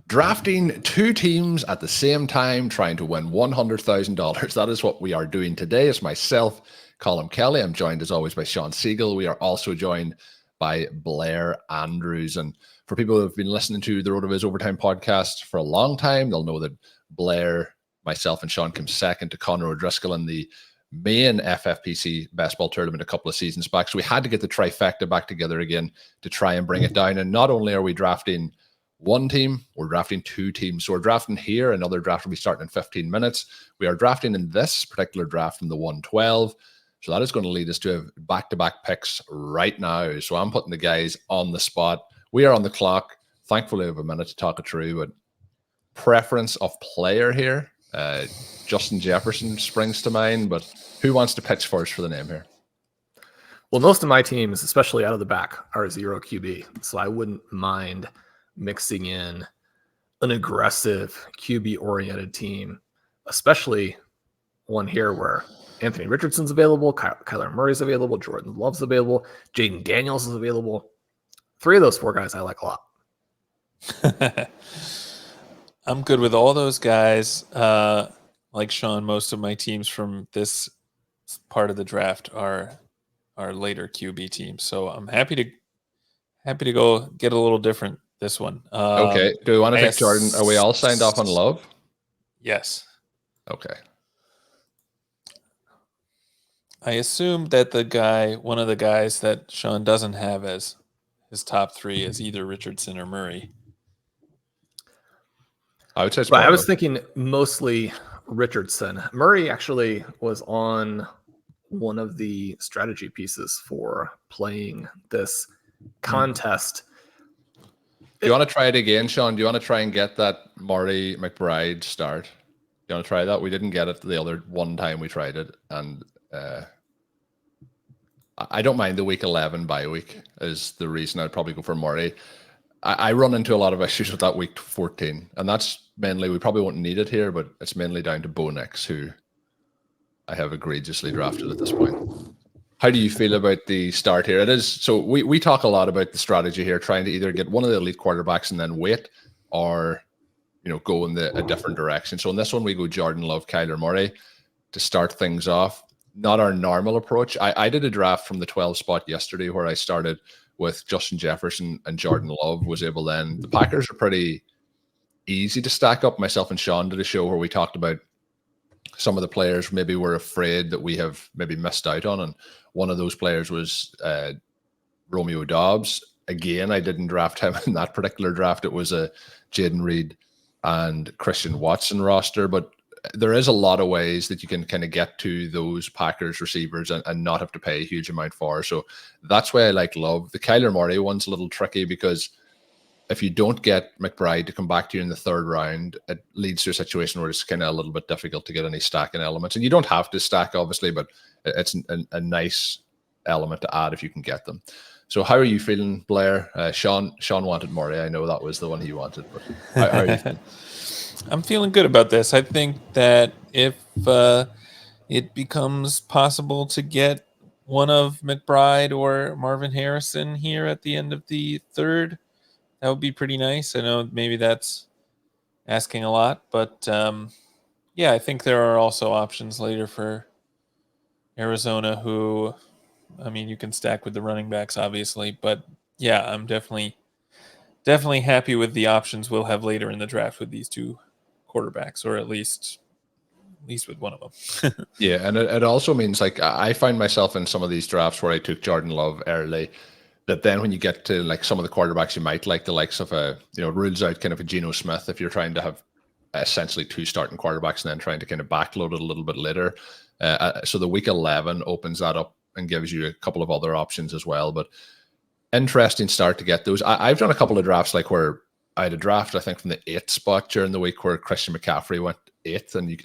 Drafting two teams at the same time, trying to win $100,000. That is what we are doing today. It's myself, Colm Kelly. I'm joined as always by Shawn Siegele. We are also joined by Blair Andrews. And for people who have been listening to the RotoViz Overtime podcast for a long time, they'll know that Blair, myself, and Shawn came second to Conor O'Driscoll in the main FFPC Best Ball Tournament a couple of seasons back. So we had to get the trifecta back together again to try and bring it down. And not only are we drafting one team, we're drafting two teams. So we're drafting here. Another draft will be starting in 15 minutes. We are drafting in this particular draft from the 112. So that is going to lead us to back-to-back picks right now. So I'm putting the guys on the spot. We are on the clock. Thankfully, we have a minute to talk it through. But preference of player here, Justin Jefferson springs to mind. But who wants to pitch first for the name here? Well, most of my teams, especially out of the back, are 0 QB. So I wouldn't mind mixing in an aggressive QB-oriented team, especially one here where Anthony Richardson's available, Kyler Murray's available, Jordan Love's available, Jaden Daniels is available. 3 of those 4 guys I like a lot. I'm good with all those guys. Like Shawn, most of my teams from this part of the draft are later QB teams. So I'm happy to go get a little different this one. Okay. Do we want to pick Jordan? Are we all signed off on Love? Yes. Okay. I assume that one of the guys that Shawn doesn't have as his top 3 is either Richardson or Murray. I would say I was thinking mostly Richardson. Murray actually was on one of the strategy pieces for playing this contest. Do you want to try it again, Shawn? Do you want to try and get that Murray McBride start? Do you want to try that? We didn't get it the other one time we tried it. And I don't mind the week 11 bye week is the reason I'd probably go for Murray. I run into a lot of issues with that week 14. And that's mainly, we probably won't need it here, but it's mainly down to Bo Nix, who I have egregiously drafted at this point. How do you feel about the start here? It is so we talk a lot about the strategy here, trying to either get one of the elite quarterbacks and then wait, or go in a different direction. So in this one, we go Jordan Love, Kyler Murray to start things off. Not our normal approach. I did a draft from the 12 spot yesterday where I started with Justin Jefferson and Jordan Love. Was able then. The Packers are pretty easy to stack up. Myself and Shawn did a show where we talked about some of the players maybe we're afraid that we have maybe missed out on. And one of those players was Romeo Doubs. Again, I didn't draft him in that particular draft. It was a Jaden Reed and Christian Watson roster. But there is a lot of ways that you can kind of get to those Packers receivers and not have to pay a huge amount for. So that's why I like Love. The Kyler Murray one's a little tricky because if you don't get McBride to come back to you in the 3rd round, it leads to a situation where it's kind of a little bit difficult to get any stacking elements. And you don't have to stack, obviously, but it's a nice element to add if you can get them. So how are you feeling, Blair? Shawn wanted Murray. I know that was the one he wanted. But how are you feeling? I'm feeling good about this. I think that if it becomes possible to get one of McBride or Marvin Harrison here at the end of the 3rd, that would be pretty nice. I know maybe that's asking a lot, but yeah, I think there are also options later for Arizona who, I mean, you can stack with the running backs, obviously, but yeah, I'm definitely happy with the options we'll have later in the draft with these 2 quarterbacks, or at least with one of them. Yeah, and it also means, like, I find myself in some of these drafts where I took Jordan Love early, that then when you get to like some of the quarterbacks you might like, the likes of rules out kind of a Geno Smith if you're trying to have essentially 2 starting quarterbacks and then trying to kind of backload it a little bit later. So the week 11 opens that up and gives you a couple of other options as well. But interesting start to get those. I've done a couple of drafts like where I had a draft, I think, from the 8th spot during the week where Christian McCaffrey went 8th, and you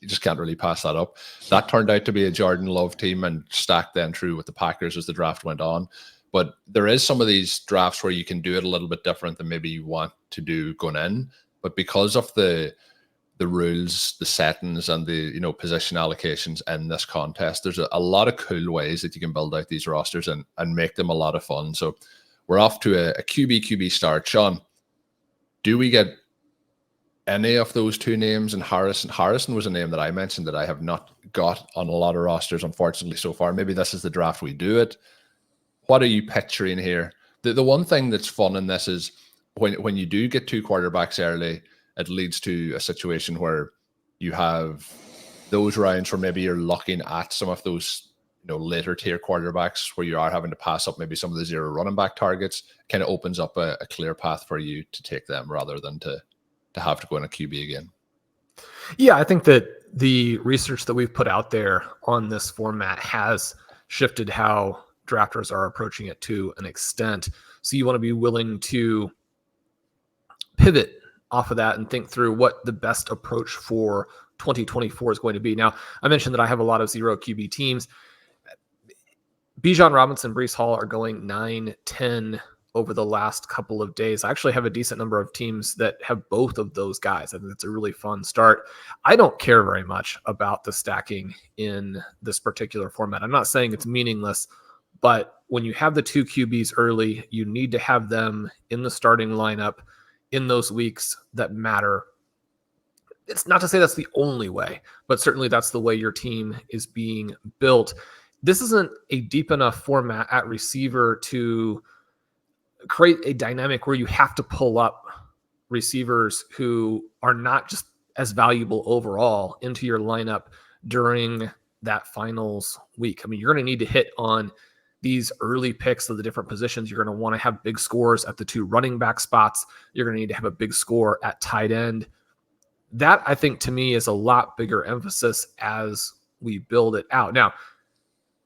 just can't really pass that up. That turned out to be a Jordan Love team and stacked then through with the Packers as the draft went on. But there is some of these drafts where you can do it a little bit different than maybe you want to do going in. But because of the rules, the settings, and the position allocations in this contest, there's a lot of cool ways that you can build out these rosters and make them a lot of fun. So we're off to a QB start. Shawn, Do we get any of those two names? And Harrison was a name that I mentioned that I have not got on a lot of rosters, unfortunately, so far. Maybe this is the draft we do it. What are you picturing here? The one thing that's fun in this is when you do get two quarterbacks early, it leads to a situation where you have those rounds where maybe you're looking at some of those later tier quarterbacks where you are having to pass up maybe some of the zero running back targets. Kind of opens up a clear path for you to take them rather than to have to go in a QB again. Yeah, I think that the research that we've put out there on this format has shifted how drafters are approaching it to an extent. So you want to be willing to pivot off of that and think through what the best approach for 2024 is going to be. Now, I mentioned that I have a lot of zero QB teams. Bijan Robinson, Breece Hall are going 9-10 over the last couple of days. I actually have a decent number of teams that have both of those guys. I think it's a really fun start. I don't care very much about the stacking in this particular format. I'm not saying it's meaningless, but when you have the two QBs early, you need to have them in the starting lineup in those weeks that matter. It's not to say that's the only way, but certainly that's the way your team is being built. This isn't a deep enough format at receiver to create a dynamic where you have to pull up receivers who are not just as valuable overall into your lineup during that finals week. I mean, you're going to need to hit on these early picks of the different positions. You're going to want to have big scores at the two running back spots. You're going to need to have a big score at tight end. That, I think, to me, is a lot bigger emphasis as we build it out. Now,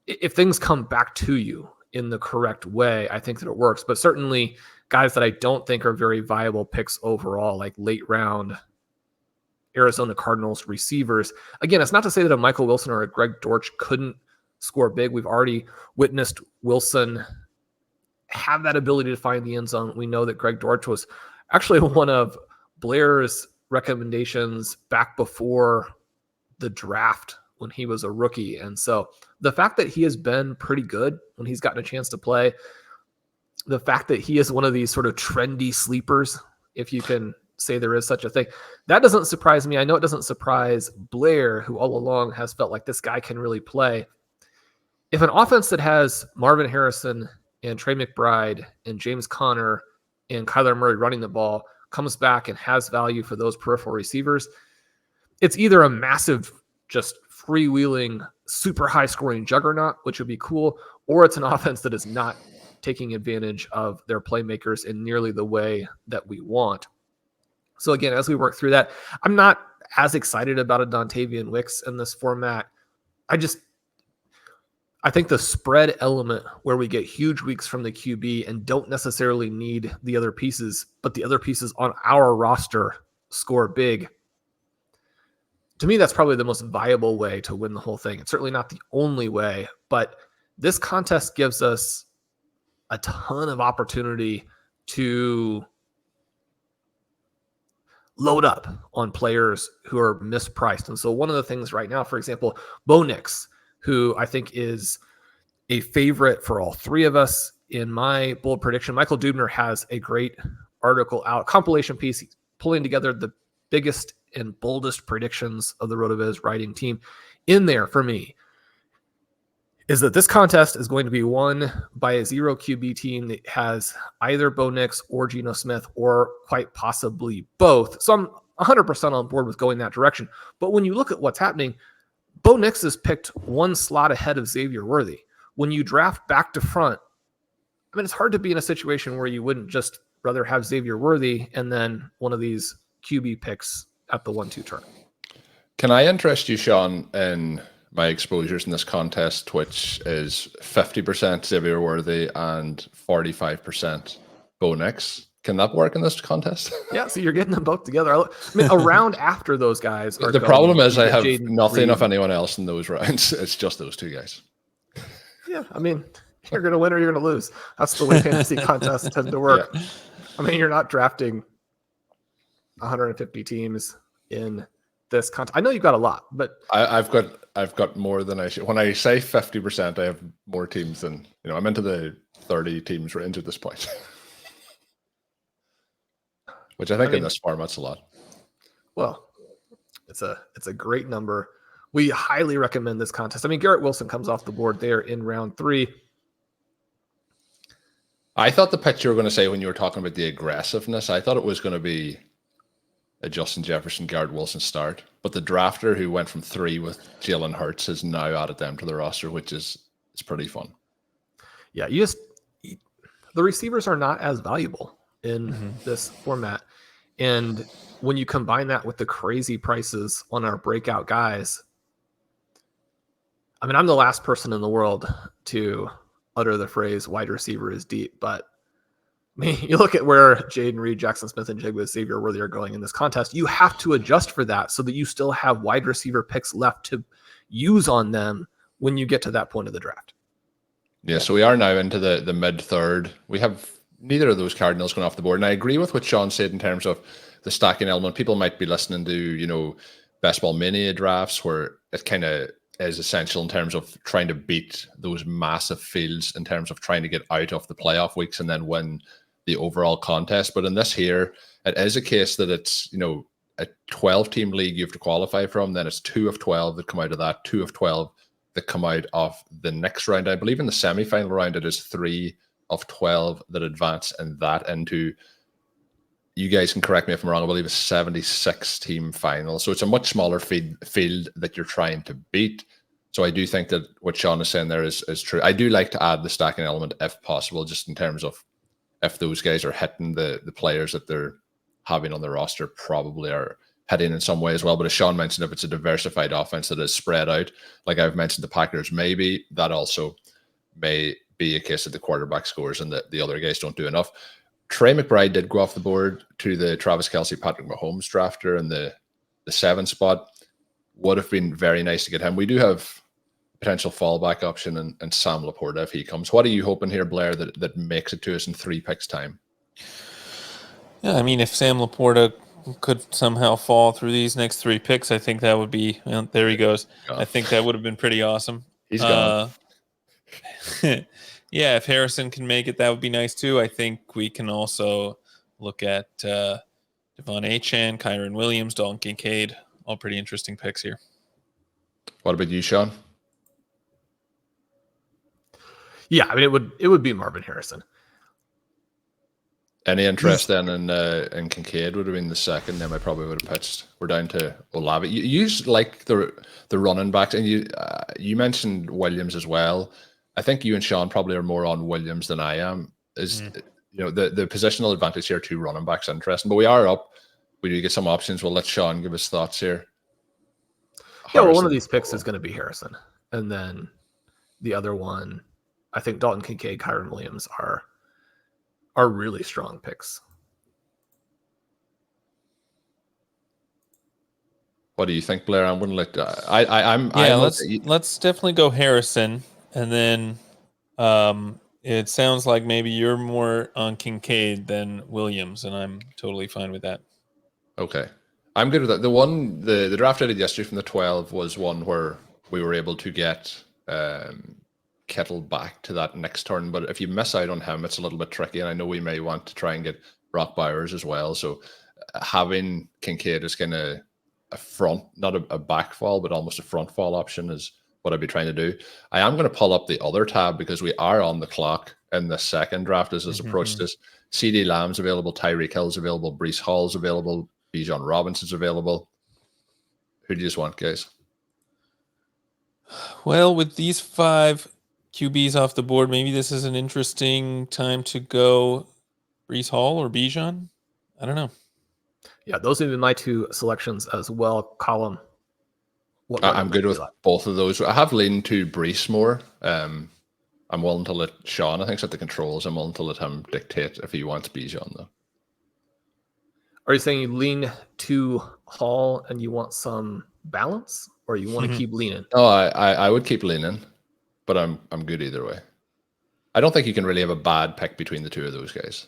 if things come back to you in the correct way, I think that it works. But certainly guys that I don't think are very viable picks overall, like late round Arizona Cardinals receivers. Again, it's not to say that a Michael Wilson or a Greg Dortch couldn't score big. We've already witnessed Wilson have that ability to find the end zone. We know that Greg Dortch was actually one of Blair's recommendations back before the draft when he was a rookie. And so the fact that he has been pretty good when he's gotten a chance to play, the fact that he is one of these sort of trendy sleepers, if you can say there is such a thing, that doesn't surprise me. I know it doesn't surprise Blair, who all along has felt like this guy can really play. If an offense that has Marvin Harrison and Trey McBride and James Conner and Kyler Murray running the ball comes back and has value for those peripheral receivers, it's either a massive, just freewheeling, super high scoring juggernaut, which would be cool, or it's an offense that is not taking advantage of their playmakers in nearly the way that we want. So again, as we work through that, I'm not as excited about a Dontavian Wicks in this format. I think the spread element where we get huge weeks from the QB and don't necessarily need the other pieces, but the other pieces on our roster score big. To me, that's probably the most viable way to win the whole thing. It's certainly not the only way, but this contest gives us a ton of opportunity to load up on players who are mispriced. And so one of the things right now, for example, Bo Nix, who I think is a favorite for all three of us in my bold prediction. Michael Dubner has a great article out, compilation piece, he's pulling together the biggest and boldest predictions of the RotoViz writing team. In there for me is that this contest is going to be won by a zero QB team that has either Bo Nix or Geno Smith or quite possibly both. So I'm 100% on board with going that direction. But when you look at what's happening, Bo Nix is picked one slot ahead of Xavier Worthy. When you draft back to front, I mean, it's hard to be in a situation where you wouldn't just rather have Xavier Worthy and then one of these QB picks at the 1-2 turn. Can I interest you, Shawn, in my exposures in this contest, which is 50% Xavier Worthy and 45% Bo Nix? Can that work in this contest? Yeah, so you're getting them both together. I mean, a round after those guys are the going, problem is I have Jaden nothing Reed. of anyone else in those rounds. It's just those two guys. Yeah, I mean, you're going to win or you're going to lose. That's the way fantasy contests tend to work. Yeah. I mean, you're not drafting 150 teams in this contest. I know you've got a lot, but I've got more than I should. When I say 50%, I have more teams than, I'm into the 30 teams range at this point. which I think in this format's a lot. Well, it's a great number. We highly recommend this contest. I mean, Garrett Wilson comes off the board there in round 3. I thought the pitch you were going to say when you were talking about the aggressiveness, I thought it was going to be a Justin Jefferson, Garrett Wilson start. But the drafter who went from 3 with Jalen Hurts has now added them to the roster, which is pretty fun. Yeah, the receivers are not as valuable in this format. And when you combine that with the crazy prices on our breakout guys, I mean, I'm the last person in the world to utter the phrase wide receiver is deep, but I mean, you look at where Jaden Reed, Jackson Smith, and Jigba Xavier Worthy are going in this contest, you have to adjust for that so that you still have wide receiver picks left to use on them when you get to that point of the draft. Yeah, so we are now into the mid-third. We have neither of those Cardinals going off the board. And I agree with what Shawn said in terms of the stacking element. People might be listening to, Best Ball Mania drafts where it kind of is essential in terms of trying to beat those massive fields in terms of trying to get out of the playoff weeks and then win the overall contest. But in this here, it is a case that it's, a 12-team league you have to qualify from. Then it's 2 of 12 that come out of that, 2 of 12 that come out of the next round. I believe in the semi-final round, it is 3 of 12 that advance and that into, you guys can correct me if I'm wrong, I believe a 76-team final. So it's a much smaller field that you're trying to beat. So I do think that what Shawn is saying there is true. I do like to add the stacking element if possible, just in terms of if those guys are hitting the players that they're having on the roster probably are hitting in some way as well. But as Shawn mentioned, if it's a diversified offense that is spread out, like I've mentioned the Packers, maybe that also may be a case that the quarterback scores and the other guys don't do enough. Trey McBride did go off the board to the Travis Kelce, Patrick Mahomes drafter in the 7 spot. Would have been very nice to get him. We do have potential fallback option and Sam Laporta if he comes. What are you hoping here, Blair, that makes it to us in 3 picks time? Yeah, I mean, if Sam Laporta could somehow fall through these next 3 picks, I think that would be, there he goes. I think that would have been pretty awesome. He's gone. Yeah, if Harrison can make it, that would be nice too. I think we can also look at Devon Achane, Kyron Williams, Dalton Kincaid, all pretty interesting picks here. What about you, Shawn? Yeah, I mean, it would be Marvin Harrison. Any interest then in Kincaid would have been the second. Then I probably would have pitched. We're down to Olave. You like the running backs, and you mentioned Williams as well. I think you and Shawn probably are more on Williams than I am. The positional advantage here to running backs interesting, but we are up. We do get some options. We'll let Shawn give his thoughts here. Yeah, well, one of these picks is going to be Harrison, and then the other one, I think Dalton Kincaid, Kyron Williams are really strong picks. What do you think, Blair? I'm going to let let's definitely go Harrison, and then it sounds like maybe you're more on Kincaid than Williams, and I'm totally fine with that. Okay, I'm good with that. The draft I did yesterday from the 12 was one where we were able to get Kettle back to that next turn, but if you miss out on him, it's a little bit tricky, and I know we may want to try and get Brock Bowers as well. So having Kincaid is kind of a front, not a back fall, but almost a front fall option is what I'd be trying to do. I am going to pull up the other tab because we are on the clock in the second draft as approached this. CD Lamb's available, Tyreek Hill's available, Breece Hall's available, Bijan Robinson's available. Who do you just want, guys? Well, with these 5 QBs off the board, maybe this is an interesting time to go Breece Hall or Bijan. I don't know. Yeah, those would be my 2 selections as well. Colm. I'm good with both of those. I have leaned to Breece more. I'm willing to let Shawn, I think, set the controls. I'm willing to let him dictate if he wants Bijan, though. Are you saying you lean to Hall and you want some balance, or you want to keep leaning? No, I would keep leaning, but I'm good either way. I don't think you can really have a bad pick between the 2 of those guys.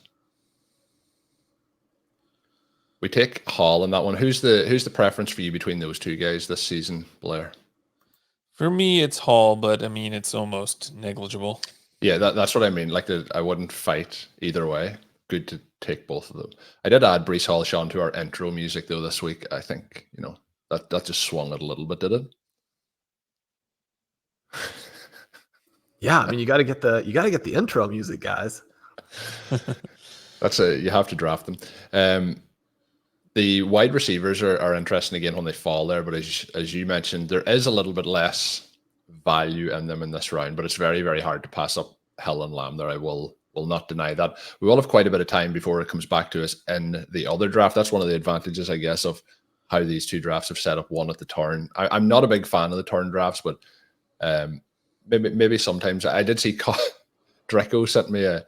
We take Hall in that one. Who's the preference for you between those 2 guys this season, Blair? For me, it's Hall, but I mean, it's almost negligible. Yeah, that's what I mean. Like, I wouldn't fight either way. Good to take both of them. I did add Brees Hall, Shawn, to our intro music though this week. I think that just swung it a little bit, did it? Yeah, I mean, you got to get the intro music, guys. You have to draft them. The wide receivers are interesting again when they fall there, but as you mentioned, there is a little bit less value in them in this round, but it's very, very hard to pass up Hill and Lamb there. I will not deny that. We will have quite a bit of time before it comes back to us in the other draft. That's one of the advantages, I guess, of how these two drafts have set up, one at the turn. I'm not a big fan of the turn drafts, but maybe sometimes I did see Draco sent me a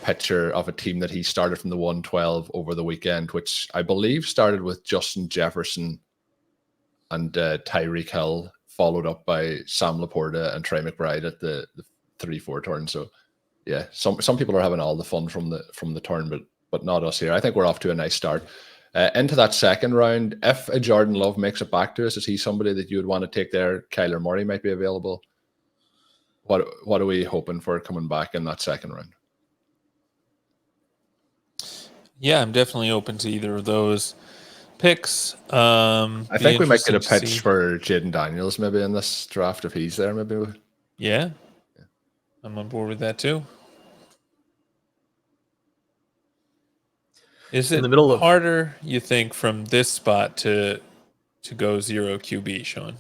picture of a team that he started from the 112 over the weekend, which I believe started with Justin Jefferson and Tyreek Hill, followed up by Sam Laporta and Trey McBride at the 3-4 turn. So yeah, some people are having all the fun from the turn, but not us here. I think we're off to a nice start. Into that second round, if a Jordan Love makes it back to us, is he somebody that you would want to take there? Kyler Murray might be available. What are we hoping for coming back in that second round? Yeah, I'm definitely open to either of those picks. I think we might get a pitch for Jaden Daniels maybe in this draft if he's there. Maybe. Yeah, I'm on board with that too. Is it in the middle harder, you think, from this spot to go 0 QB, Shawn?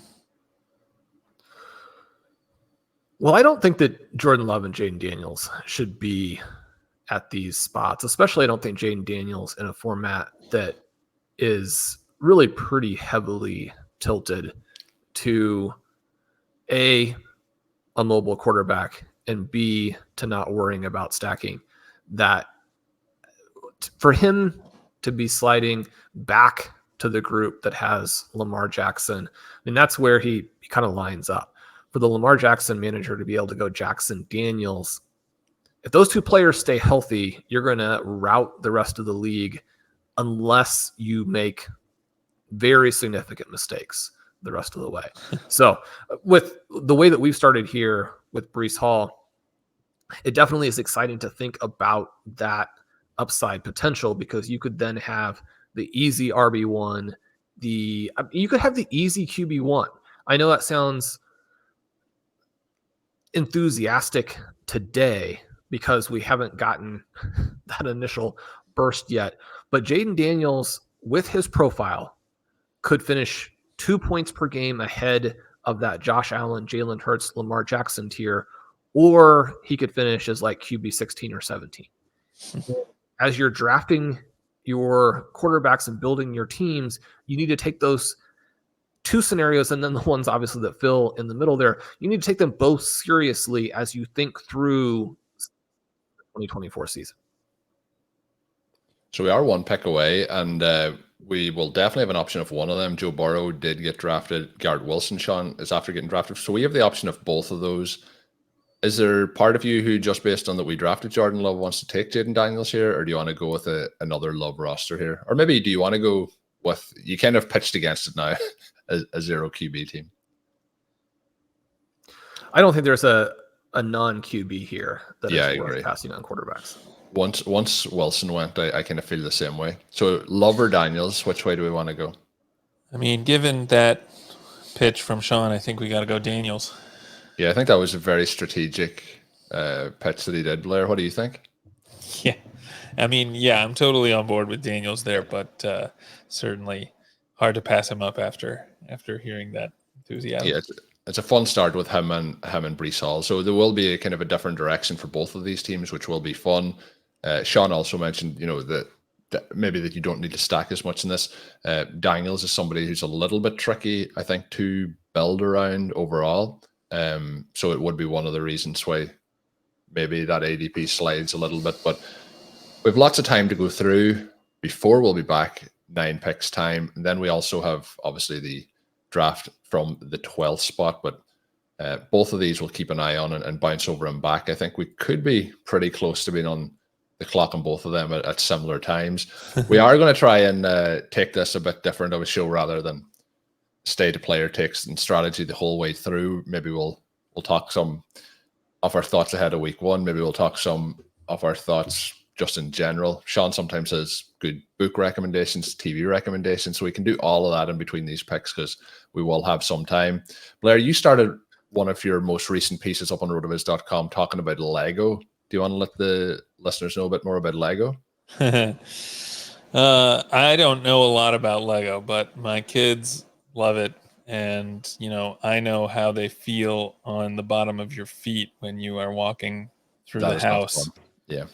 Well, I don't think that Jordan Love and Jaden Daniels should be at these spots, especially I don't think Jaden Daniels in a format that is really pretty heavily tilted to A, mobile quarterback, and B, to not worrying about stacking. That for him to be sliding back to the group that has Lamar Jackson, I mean, that's where he kind of lines up. For the Lamar Jackson manager to be able to go Jackson Daniels, if those two players stay healthy, you're going to rout the rest of the league unless you make very significant mistakes the rest of the way. So with the way that we've started here with Brees Hall, it definitely is exciting to think about that upside potential, because you could then have the easy RB1, you could have the easy QB1. I know that sounds enthusiastic today because we haven't gotten that initial burst yet. But Jaden Daniels, with his profile, could finish 2 points per game ahead of that Josh Allen, Jalen Hurts, Lamar Jackson tier, or he could finish as like QB 16 or 17. As you're drafting your quarterbacks and building your teams, you need to take those two scenarios, and then the ones obviously that fill in the middle there, you need to take them both seriously as you think through the 2024 season. So we are one pick away, and we will definitely have an option of one of them. Joe Burrow did get drafted. Garrett Wilson, Shawn, is after getting drafted. So we have the option of both of those. Is there part of you who, just based on that we drafted Jordan Love, wants to take Jaden Daniels here, or do you want to go with another Love roster here? Or maybe do you want to go with, you kind of pitched against it now, a 0 QB team? I don't think there's a non-QB here that is worth agree. Passing on quarterbacks. Once Wilson went, I kind of feel the same way. So Love or Daniels, which way do we want to go? I mean, given that pitch from Shawn, I think we got to go Daniels. Yeah, I think that was a very strategic pitch that he did. Blair, what do you think? Yeah. I mean, yeah, I'm totally on board with Daniels there, but certainly hard to pass him up after hearing that enthusiasm. Yeah, it's a fun start with him and Brees Hall. So there will be a kind of a different direction for both of these teams, which will be fun. Shawn also mentioned, that maybe that you don't need to stack as much in this. Daniels is somebody who's a little bit tricky, I think, to build around overall. So it would be one of the reasons why maybe that ADP slides a little bit. But we have lots of time to go through before we'll be back 9 picks time. And then we also have obviously the draft from the 12th spot, but both of these we'll keep an eye on and bounce over and back. I think we could be pretty close to being on the clock on both of them at similar times. We are going to try and take this a bit different of a show rather than state of player takes and strategy the whole way through. Maybe we'll talk some of our thoughts ahead of week 1. Maybe we'll talk some of our thoughts just in general. Shawn sometimes has good book recommendations, TV recommendations, so we can do all of that in between these picks because we will have some time. Blair, you started one of your most recent pieces up on rotoviz.com talking about Lego. Do you want to let the listeners know a bit more about Lego? I don't know a lot about Lego, but my kids love it. And, I know how they feel on the bottom of your feet when you are walking through the house. Yeah.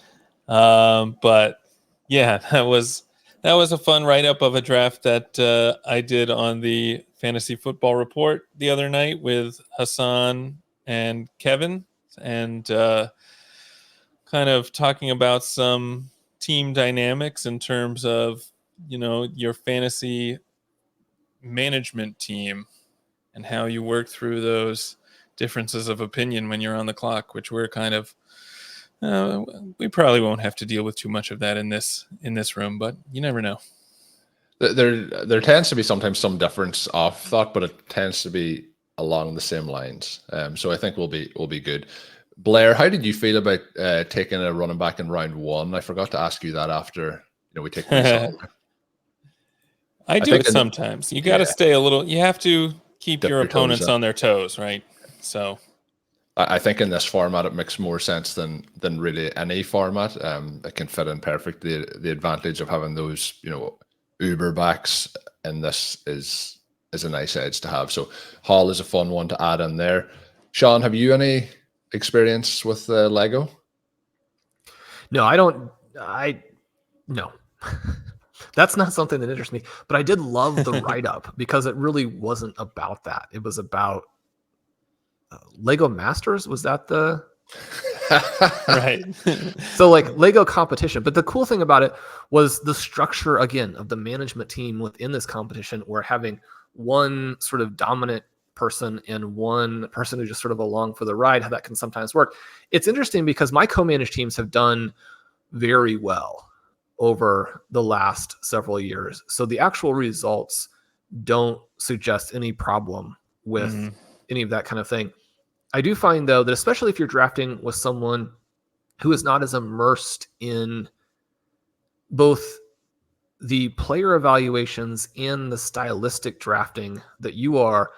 But yeah, that was a fun write-up of a draft that I did on the Fantasy Football Report the other night with Hassan and Kevin, and kind of talking about some team dynamics in terms of, your fantasy management team and how you work through those differences of opinion when you're on the clock, which we're kind of we probably won't have to deal with too much of that in this room, but you never know. There tends to be sometimes some difference of thought, but it tends to be along the same lines. So I think we'll be good. Blair, how did you feel about taking a running back in round 1? I forgot to ask you that after we take this. I do it sometimes. You got to stay a little. You have to keep your opponents on their toes, right? So I think in this format it makes more sense than really any format. It can fit in perfectly. The advantage of having those uber backs in this is a nice edge to have. So Hall is a fun one to add in there. Shawn, have you any experience with Lego? No, I don't. No. That's not something that interests me, but I did love the write-up because it really wasn't about that. It was about Lego Masters. Was that the right? So like Lego competition. But the cool thing about it was the structure, again, of the management team within this competition, where having one sort of dominant person and one person who's just sort of along for the ride, how that can sometimes work. It's interesting because my co-managed teams have done very well over the last several years. So the actual results don't suggest any problem with any of that kind of thing. I do find, though, that especially if you're drafting with someone who is not as immersed in both the player evaluations and the stylistic drafting that you are,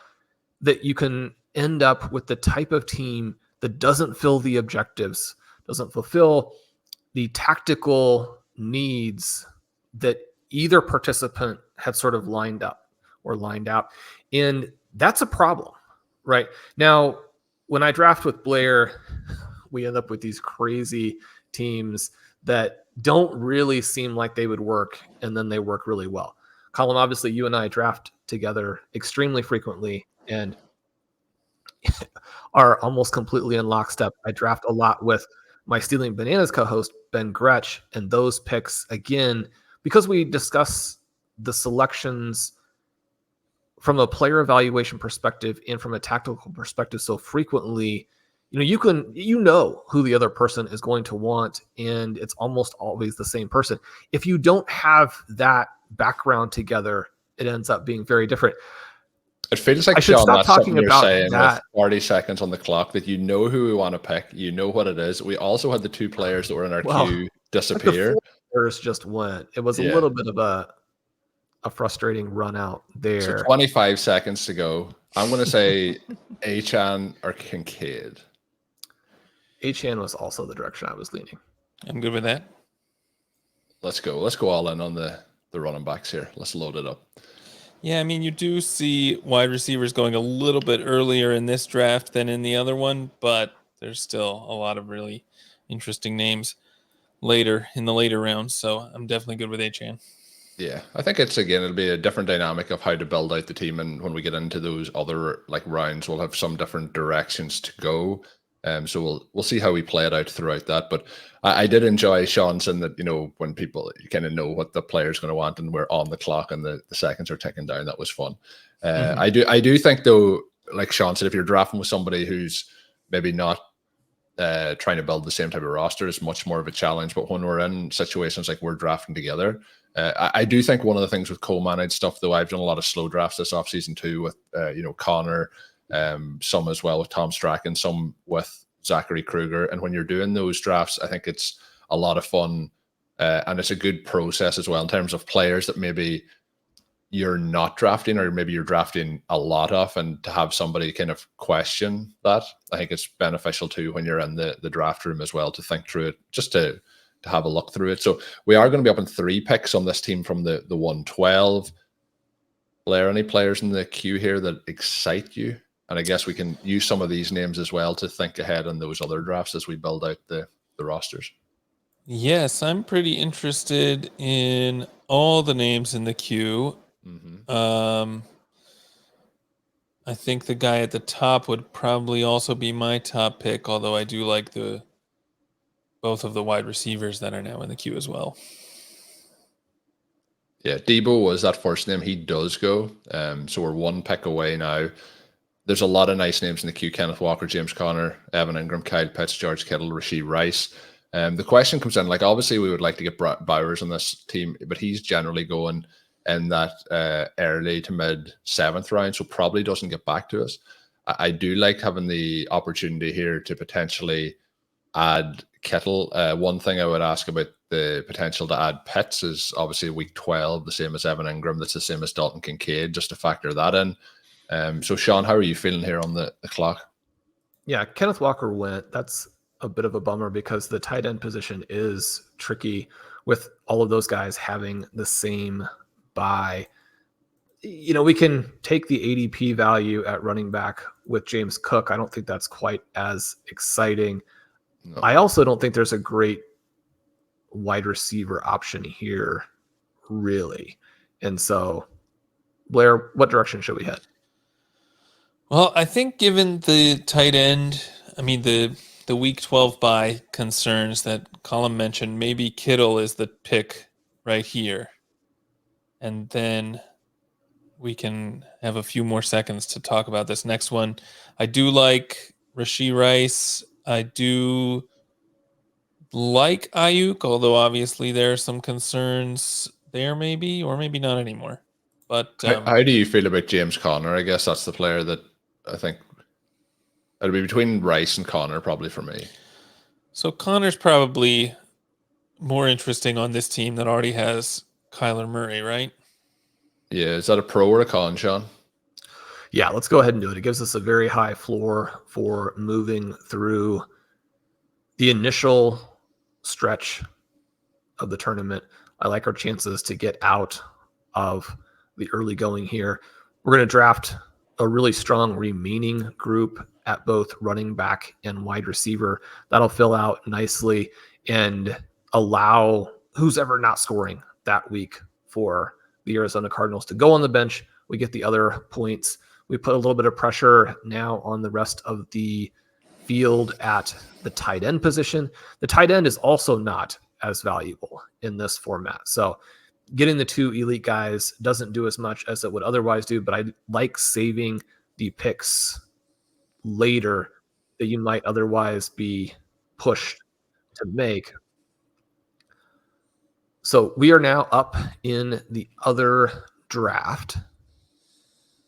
that you can end up with the type of team that doesn't fill the objectives, doesn't fulfill the tactical needs that either participant had sort of lined up or lined out. And that's a problem, right? Now, when I draft with Blair, we end up with these crazy teams that don't really seem like they would work, and then they work really well. Colm, obviously, you and I draft together extremely frequently and are almost completely in lockstep. I draft a lot with my Stealing Bananas co-host, Ben Gretsch, and those picks, again, because we discuss the selections from a player evaluation perspective and from a tactical perspective so frequently, you know who the other person is going to want, and it's almost always the same person. If you don't have that background together, it ends up being very different. It feels like, Shawn, that's something you're saying with 40 seconds on the clock, that you know who we want to pick, you know what it is. We also had the 2 players that were in our queue disappear. Like the 4 players just went. It was a little bit of a frustrating run out there. So 25 seconds to go. I'm going to say Achan or Kincaid. Achan was also the direction I was leaning. I'm good with that. Let's go. Let's go all in on the running backs here. Let's load it up. Yeah, I mean, you do see wide receivers going a little bit earlier in this draft than in the other one, but there's still a lot of really interesting names later in the later rounds. So I'm definitely good with Achan. Yeah, I think it'll be a different dynamic of how to build out the team, and when we get into those other rounds, we'll have some different directions to go. So we'll see how we play it out throughout that. But I did enjoy Shawn saying that when people kind of know what the player's going to want and we're on the clock and the seconds are ticking down, that was fun. I do think, though, like Shawn said, if you're drafting with somebody who's maybe not trying to build the same type of roster, it's much more of a challenge. But when we're in situations like we're drafting together, I do think one of the things with co-managed stuff, though, I've done a lot of slow drafts this offseason too with Connor, some as well with Tom Strachan, some with Zachary Kruger. And when you're doing those drafts, I think it's a lot of fun. And it's a good process as well in terms of players that maybe you're not drafting, or maybe you're drafting a lot of, and to have somebody kind of question that, I think it's beneficial too when you're in the draft room as well, to think through it, just to have a look through it. So we are going to be up in 3 picks on this team from the 112. Blair, any players in the queue here that excite you? And I guess we can use some of these names as well to think ahead on those other drafts as we build out the rosters. Yes, I'm pretty interested in all the names in the queue. I think the guy at the top would probably also be my top pick, although I do like both of the wide receivers that are now in the queue as well. Yeah, Debo was that first name. He does go. So we're 1 pick away now. There's a lot of nice names in the queue: Kenneth Walker, James Conner, Evan Ingram, Kyle Pitts, George Kittle, Rashee Rice. The question comes in, like, obviously we would like to get Bowers on this team, but he's generally going in that early to mid 7th round, so probably doesn't get back to us. I do like having the opportunity here to potentially add Kittle. One thing I would ask about the potential to add Pitts is obviously week 12, the same as Evan Ingram, that's the same as Dalton Kincaid, just to factor that in. So Shawn, how are you feeling here on the clock? Yeah, Kenneth Walker went. That's a bit of a bummer because the tight end position is tricky with all of those guys having the same bye. You know, we can take the ADP value at running back with James Cook. I don't think that's quite as exciting. No. I also don't think there's a great wide receiver option here, really. And so, Blair, what direction should we head? Well, I think given the tight end, the week 12 bye concerns that Colm mentioned, maybe Kittle is the pick right here. And then we can have a few more seconds to talk about this next one. I do like Rashee Rice. I do like Ayuk, although obviously there are some concerns there, maybe, or maybe not anymore. But how do you feel about James Conner? I guess that's the player that I think it'll be between Rice and Conner probably for me. So Conner's probably more interesting on this team that already has Kyler Murray, right? Yeah, is that a pro or a con, Shawn? Yeah, let's go ahead and do it. It gives us a very high floor for moving through the initial stretch of the tournament. I like our chances to get out of the early going here. We're going to draft a really strong remaining group at both running back and wide receiver. That'll fill out nicely and allow who's ever not scoring that week for the Arizona Cardinals to go on the bench. We get the other points. We put a little bit of pressure now on the rest of the field at the tight end position. The tight end is also not as valuable in this format. So getting the 2 elite guys doesn't do as much as it would otherwise do, but I like saving the picks later that you might otherwise be pushed to make. So we are now up in the other draft.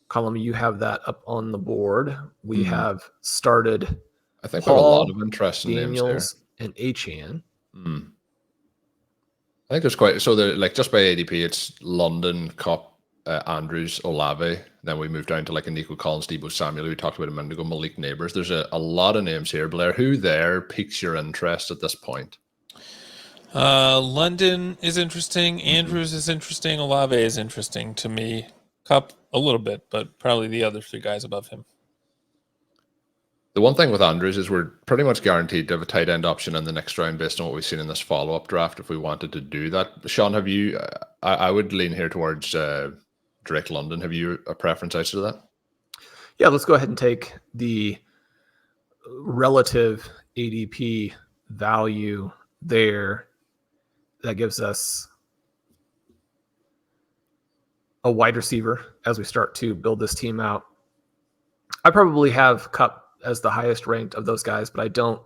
Colm, you have that up on the board. We have started. I think Paul, we have a lot of interesting Daniels names here. And Achan. I think there's quite, so like just by ADP, it's London, Cup, Andrews, Olave. Then we move down to like a Nico Collins, Deebo Samuel, we talked about a minute ago, Malik Neighbors. There's a lot of names here. Blair, who there piques your interest at this point? London is interesting. Andrews is interesting. Olave is interesting to me. Cup a little bit, but probably the other 3 guys above him. The one thing with Andrews is we're pretty much guaranteed to have a tight end option in the next round based on what we've seen in this follow-up draft if we wanted to do that. Shawn, have you, I would lean here towards Drake London. Have you a preference outside of that? Yeah, let's go ahead and take the relative ADP value there. That gives us a wide receiver as we start to build this team out. I probably have Cup as the highest ranked of those guys, but I don't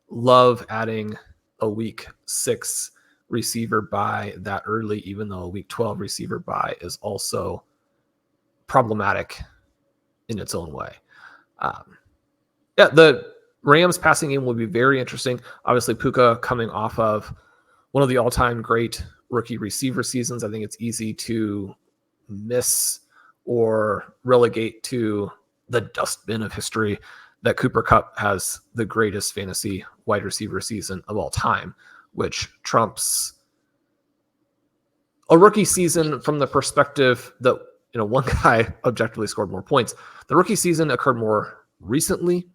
love adding a week 6 receiver bye that early, even though a week 12 receiver bye is also problematic in its own way. The Rams passing game will be very interesting. Obviously, Puka coming off of one of the all-time great rookie receiver seasons. I think it's easy to miss or relegate to the dustbin of history that Cooper Kupp has the greatest fantasy wide receiver season of all time, which trumps a rookie season from the perspective that, one guy objectively scored more points. The rookie season occurred more recently,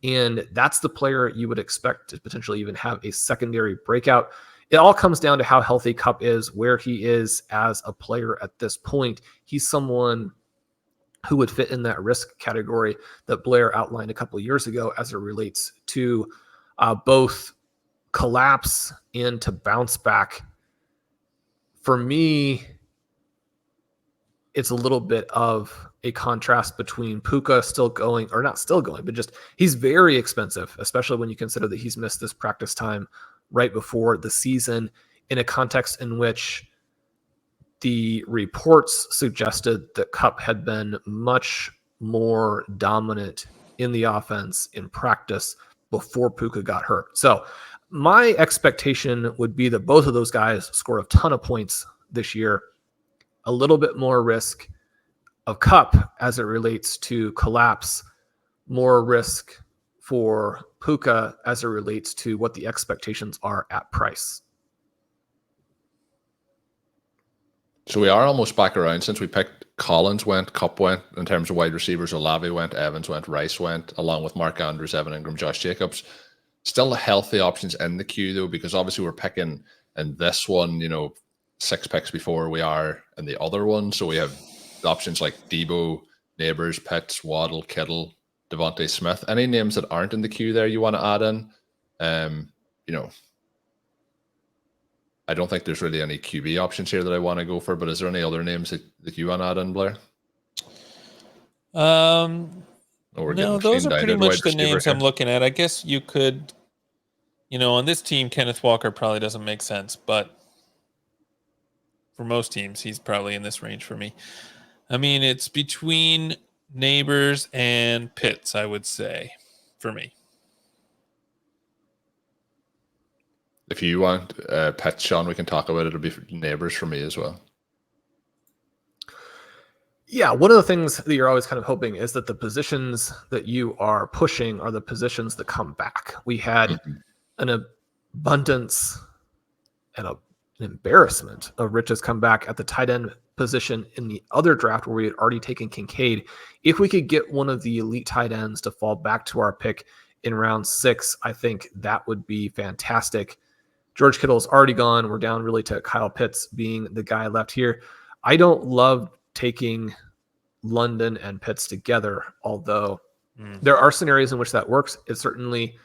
and that's the player you would expect to potentially even have a secondary breakout. It all comes down to how healthy Kupp is, where he is as a player at this point. He's someone who would fit in that risk category that Blair outlined a couple of years ago as it relates to both collapse and to bounce back. For me, it's a little bit of a contrast between Puka still going, or not still going, but just he's very expensive, especially when you consider that he's missed this practice time right before the season, in a context in which the reports suggested that Kupp had been much more dominant in the offense in practice before Puka got hurt. So my expectation would be that both of those guys score a ton of points this year. A little bit more risk of Kupp as it relates to collapse, more risk for Puka as it relates to what the expectations are at price. So we are almost back around since we picked. Collins went, Kupp went in terms of wide receivers. Olave went, Evans went, Rice went, along with Mark Andrews, Evan Ingram, Josh Jacobs. Still healthy options in the queue though, because obviously we're picking in this one, 6 picks before we are in the other one. So we have options like Debo, Neighbors, Pitts, Waddle, Kittle, Devontae Smith. Any names that aren't in the queue there you want to add in? I don't think there's really any QB options here that I want to go for, but is there any other names that you want to add in, Blair? No, those are pretty much the names here I'm looking at. I guess you could, on this team, Kenneth Walker probably doesn't make sense, but for most teams, he's probably in this range for me. I mean, it's between Neighbors and Pitts, I would say, for me. If you want Pitts, Shawn, we can talk about it. It'll be Neighbors for me as well. Yeah, one of the things that you're always kind of hoping is that the positions that you are pushing are the positions that come back. We had an abundance and an embarrassment of riches come back at the tight end position in the other draft where we had already taken Kincaid. If we could get one of the elite tight ends to fall back to our pick in round 6, I think that would be fantastic. George Kittle's already gone. We're down really to Kyle Pitts being the guy left here. I don't love taking London and Pitts together, although there are scenarios in which that works. It certainly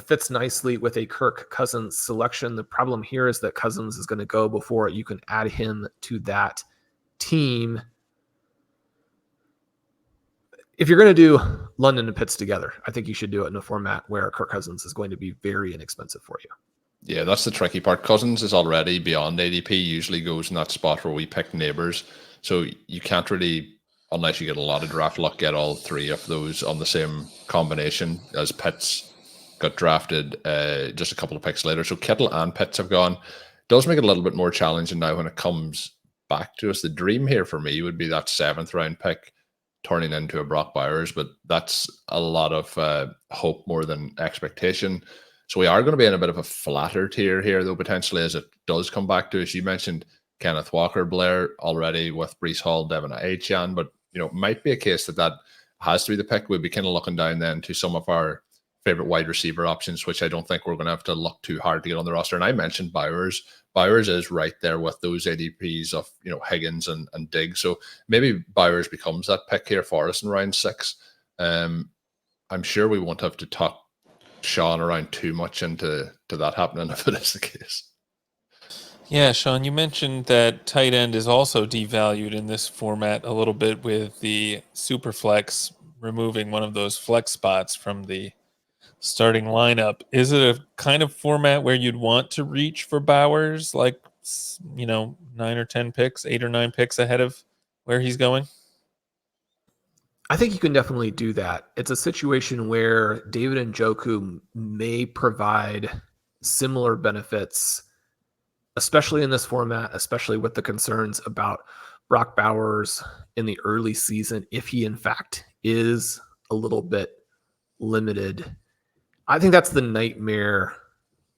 fits nicely with a Kirk Cousins selection. The problem here is that Cousins is going to go before you can add him to that team. If you're going to do London and Pitts together, I think you should do it in a format where Kirk Cousins is going to be very inexpensive for you. Yeah, that's the tricky part. Cousins is already beyond ADP, usually goes in that spot where we pick Neighbors. So you can't really, unless you get a lot of draft luck, get all 3 of those on the same combination, as Pitts got drafted just a couple of picks later. So Kittle and Pitts have gone. Does make it a little bit more challenging now when it comes back to us. The dream here for me would be that 7th round pick turning into a Brock Bowers, but that's a lot of hope more than expectation. So we are going to be in a bit of a flatter tier here, though, potentially, as it does come back to us. You mentioned Kenneth Walker, Blair, already with Breece Hall, Devin Achane, but might be a case that has to be the pick. We'd be kind of looking down then to some of our favorite wide receiver options, which I don't think we're going to have to look too hard to get on the roster. And I mentioned Bowers. Bowers is right there with those ADPs of Higgins and Diggs. So maybe Bowers becomes that pick here for us in round 6. I'm sure we won't have to talk Shawn around too much into that happening if it is the case. Yeah, Shawn, you mentioned that tight end is also devalued in this format a little bit with the super flex removing one of those flex spots from the starting lineup. Is it a kind of format where you'd want to reach for Bowers, like 9 or 10 picks, 8 or 9 picks ahead of where he's going? I think you can definitely do that. It's a situation where David Njoku may provide similar benefits especially in this format, especially with the concerns about Brock Bowers in the early season, if he in fact is a little bit limited. I think that's the nightmare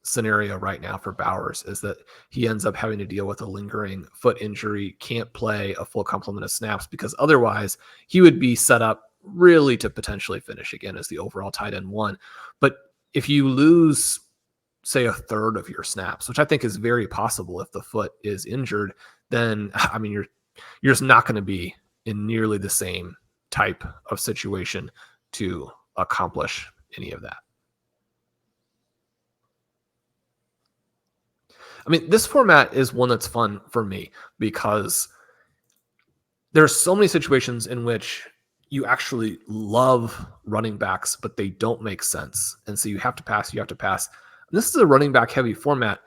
scenario right now for Bowers, is that he ends up having to deal with a lingering foot injury, can't play a full complement of snaps, because otherwise he would be set up really to potentially finish again as the overall tight end one. But if you lose, say, a third of your snaps, which I think is very possible if the foot is injured, then I mean you're just not going to be in nearly the same type of situation to accomplish any of that. I mean, this format is one that's fun for me because there's so many situations in which you actually love running backs, but they don't make sense. And so you have to pass. And this is a running back heavy format.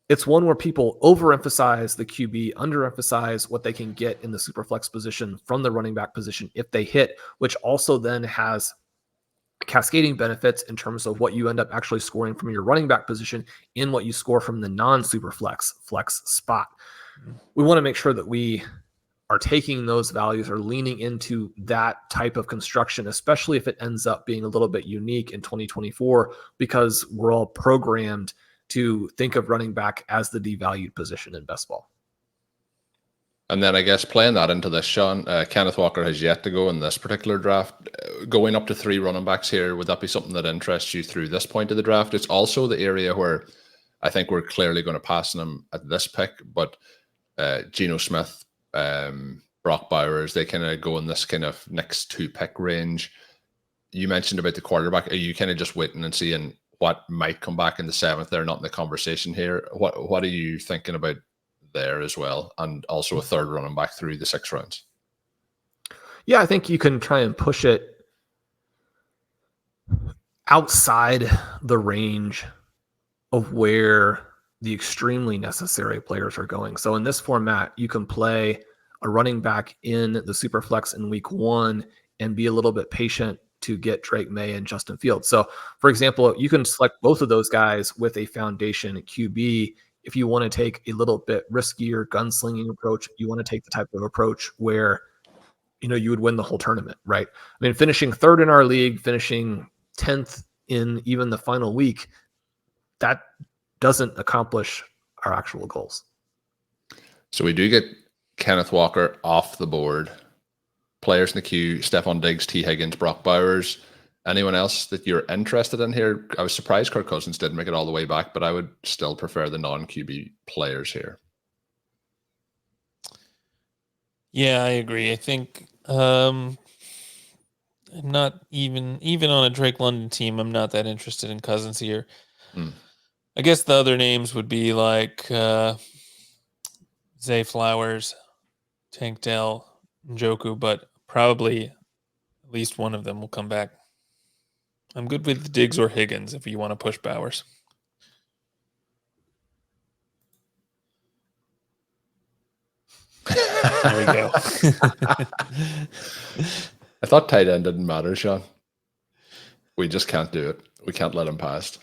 It's one where people overemphasize the QB, underemphasize what they can get in the super flex position from the running back position if they hit, which also then has cascading benefits in terms of what you end up actually scoring from your running back position in what you score from the non-super flex spot. We want to make sure that we are taking those values or leaning into that type of construction, especially if it ends up being a little bit unique in 2024, because we're all programmed to think of running back as the devalued position in best ball. And then I guess playing that into this, Shawn, Kenneth Walker has yet to go in this particular draft. Going up to 3 running backs here, would that be something that interests you through this point of the draft? It's also the area where I think we're clearly going to pass on him at this pick, but Geno Smith, Brock Bowers, they kind of go in this kind of next 2 pick range. You mentioned about the quarterback. Are you kind of just waiting and seeing what might come back in the 7th? They're not in the conversation here. What are you thinking about there as well, and also a 3rd running back through the 6 rounds? Yeah, I think you can try and push it outside the range of where the extremely necessary players are going. So in this format, you can play a running back in the super flex in week 1 and be a little bit patient to get Drake May and Justin Fields. So for example, you can select both of those guys with a foundation QB. If you want to take a little bit riskier gunslinging approach, you want to take the type of approach where, you know, you would win the whole tournament, right? I mean, finishing 3rd in our league, finishing 10th in even the final week, that doesn't accomplish our actual goals. So we do get Kenneth Walker off the board. Players in the queue: Stephon Diggs, T. Higgins, Brock Bowers. Anyone else that you're interested in here? I was surprised Kirk Cousins didn't make it all the way back, but I would still prefer the non-QB players here. Yeah, I agree. I think I'm not even on a Drake London team, I'm not that interested in Cousins here. I guess the other names would be like Zay Flowers, Tank Dell, Njoku, but probably at least one of them will come back. I'm good with Diggs or Higgins if you want to push Bowers. There we go. I thought tight end didn't matter, Shawn. We just can't do it. We can't let him pass.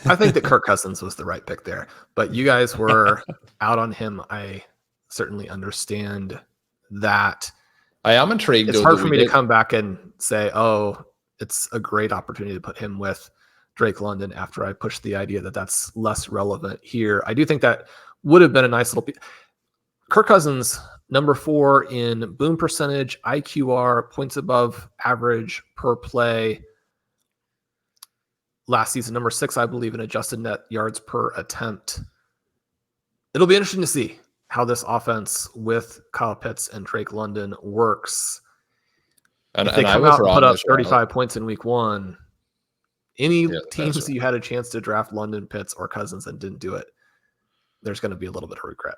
I think that Kirk Cousins was the right pick there, but you guys were out on him. I certainly understand that. I am intrigued. It's hard for me to come back and say, oh, it's a great opportunity to put him with Drake London after I pushed the idea that that's less relevant here. I do think that would have been a nice little Kirk Cousins, number 4 in boom percentage, IQR, points above average per play last season. Number 6, I believe, in adjusted net yards per attempt. It'll be interesting to see how this offense with Kyle Pitts and Drake London works. And if they come out and put up 35 points in week 1, any teams that you had a chance to draft London, Pitts, or Cousins and didn't do it, there's going to be a little bit of regret.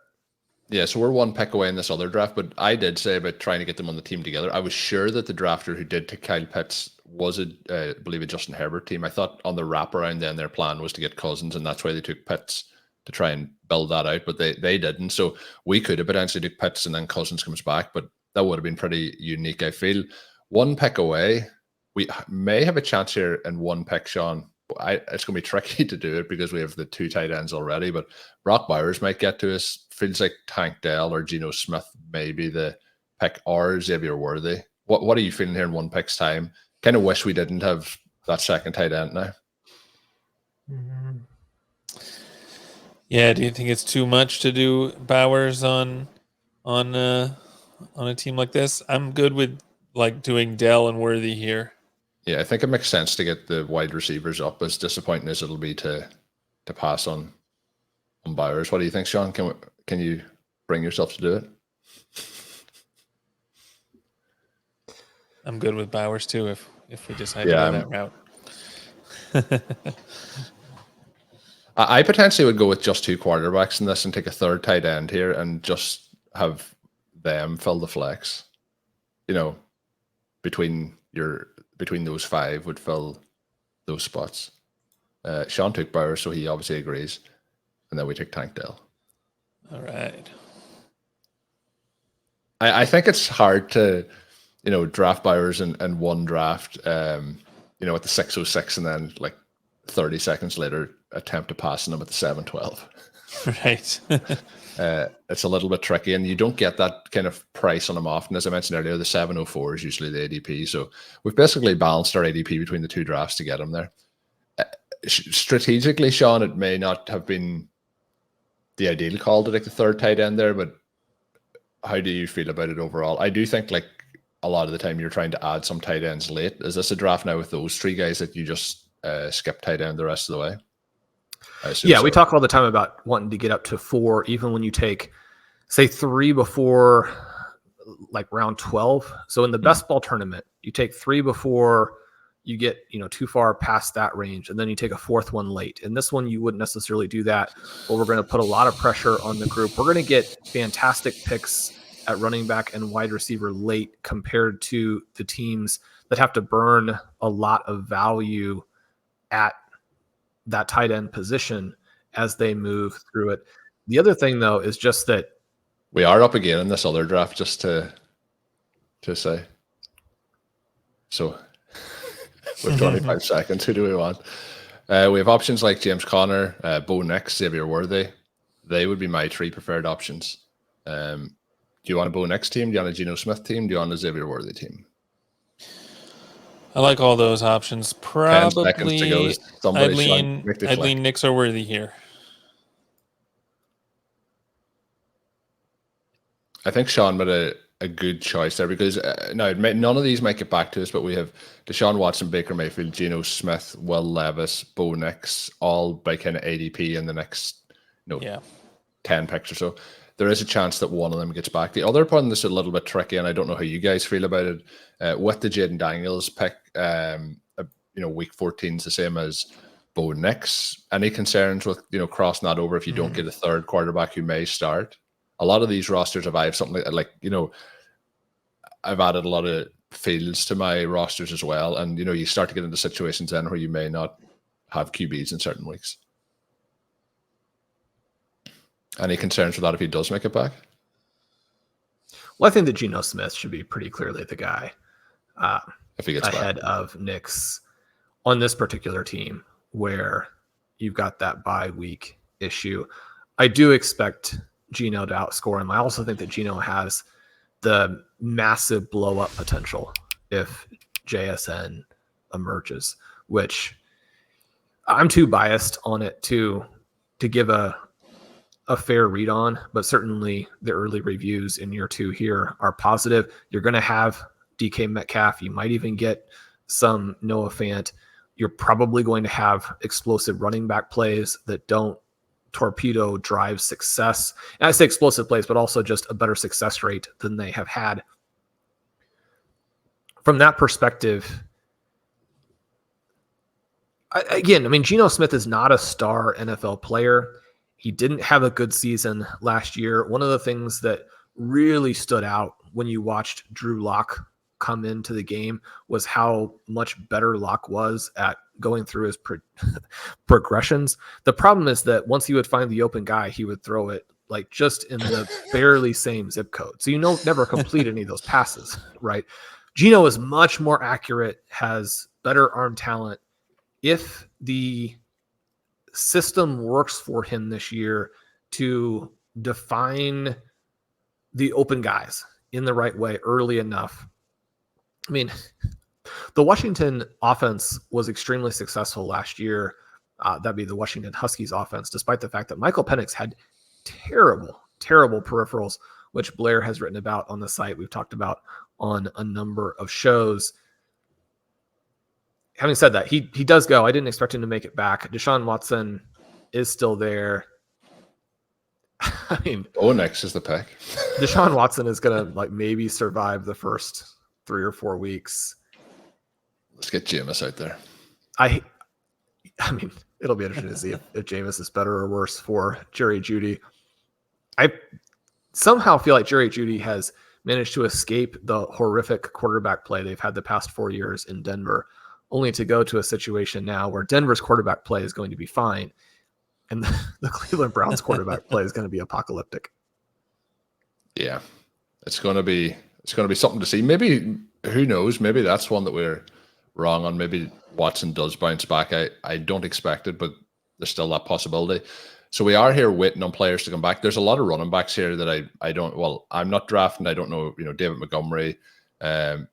Yeah, so we're 1 pick away in this other draft, but I did say about trying to get them on the team together. I was sure that the drafter who did take Kyle Pitts was, I believe, a Justin Herbert team. I thought on the wraparound then their plan was to get Cousins, and that's why they took Pitts to try and build that out, but they didn't. So we could have potentially took Pitts and then Cousins comes back, but that would have been pretty unique, I feel. 1 pick away. We may have a chance here in 1 pick, Shawn, It's going to be tricky to do it because we have the 2 tight ends already, but Brock Bowers might get to us. Feels like Tank Dell or Geno Smith may be the pick, or Xavier Worthy. What are you feeling here in one pick's time? Kind of wish we didn't have that second tight end now. Yeah, do you think it's too much to do Bowers on a team like this? I'm good with like doing Dell and Worthy here. Yeah, I think it makes sense to get the wide receivers up. As disappointing as it'll be to pass on Bowers. What do you think, Shawn? Can you bring yourself to do it? I'm good with Bowers too if we decide to go that route. I potentially would go with just 2 quarterbacks in this and take a third tight end here and just have them fill the flex. You know, between those 5 would fill those spots. Shawn took Bowers, so he obviously agrees. And then we take Tank Dell. All right. I think it's hard to, draft Bowers in one draft, at the 6:06 and then like 30 seconds later attempt to pass him at the 7:12. Right. It's a little bit tricky, and you don't get that kind of price on them often. As I mentioned earlier, the 7:04 is usually the ADP. So we've basically balanced our ADP between the 2 drafts to get him there. Strategically, Shawn, it may not have been the ideal call to take the third tight end there, but how do you feel about it overall? I do think like a lot of the time you're trying to add some tight ends late. Is this a draft now with those 3 guys that you just skip tight end the rest of the way? Yeah, we talk all the time about wanting to get up to 4, even when you take, say, 3 before like round 12. So in the best ball tournament, you take 3 before you get too far past that range, and then you take a 4th one late. In this one, you wouldn't necessarily do that, but we're going to put a lot of pressure on the group. We're going to get fantastic picks at running back and wide receiver late compared to the teams that have to burn a lot of value at that tight end position as they move through it. The other thing, though, is just that we are up again in this other draft, just to say. So with 25 seconds, who do we want? We have options like James Conner, Bo Nix, Xavier Worthy. They would be my 3 preferred options. Do you want a Bo Nix team? Do you want a Geno Smith team? Do you want a Xavier Worthy team? I like all those options. Probably I'd lean Nix or Worthy here. I think Shawn made a good choice there because none of these might get back to us, but we have Deshaun Watson, Baker Mayfield, Geno Smith, Will Levis, Bo Nix, all by kind of ADP in the next 10 picks or so. There is a chance that one of them gets back. The other one is a little bit tricky, and I don't know how you guys feel about it. With the Jaden Daniels pick, week 14 is the same as Bo Nix. Any concerns with crossing that over if you don't get a third quarterback who may start? A lot of these rosters, if I have something like I've added a lot of fields to my rosters as well, and you start to get into situations then where you may not have QBs in certain weeks. Any concerns with that if he does make it back? Well, I think that Geno Smith should be pretty clearly the guy if he gets ahead back of Nix on this particular team where you've got that bye week issue. I do expect Geno to outscore him. I also think that Geno has the massive blow up potential if JSN emerges, which I'm too biased on it to give a fair read on, but certainly the early reviews in year 2 here are positive. You're going to have DK Metcalf. You might even get some Noah Fant. You're probably going to have explosive running back plays that don't torpedo drive success. And I say explosive plays, but also just a better success rate than they have had. From that perspective, Geno Smith is not a star NFL player. He didn't have a good season last year. One of the things that really stood out when you watched Drew Lock come into the game was how much better Lock was at going through his progressions. The problem is that once he would find the open guy, he would throw it like just in the barely same zip code. So never complete any of those passes, right? Geno is much more accurate, has better arm talent, if the system works for him this year to define the open guys in the right way early enough. I mean, the Washington offense was extremely successful last year. That'd be the Washington Huskies offense, despite the fact that Michael Penix had terrible peripherals, which Blair has written about on the site. We've talked about on a number of shows. Having said that, he does go. I didn't expect him to make it back. Deshaun Watson is still there. I mean, next is the pick. Deshaun Watson is going to like maybe survive the first 3 or 4 weeks. Let's get Jameis out there. I mean, it'll be interesting to see if Jameis is better or worse for Jerry Jeudy. I somehow feel like Jerry Jeudy has managed to escape the horrific quarterback play they've had the past 4 years in Denver, only to go to a situation now where Denver's quarterback play is going to be fine, and the Cleveland Browns quarterback play is going to be apocalyptic. Yeah, it's going to be something to see. Maybe, who knows? Maybe that's one that we're wrong on. Maybe Watson does bounce back. I don't expect it, but there's still that possibility. So we are here waiting on players to come back. There's a lot of running backs here that I don't. Well, I'm not drafting. I don't know. David Montgomery. I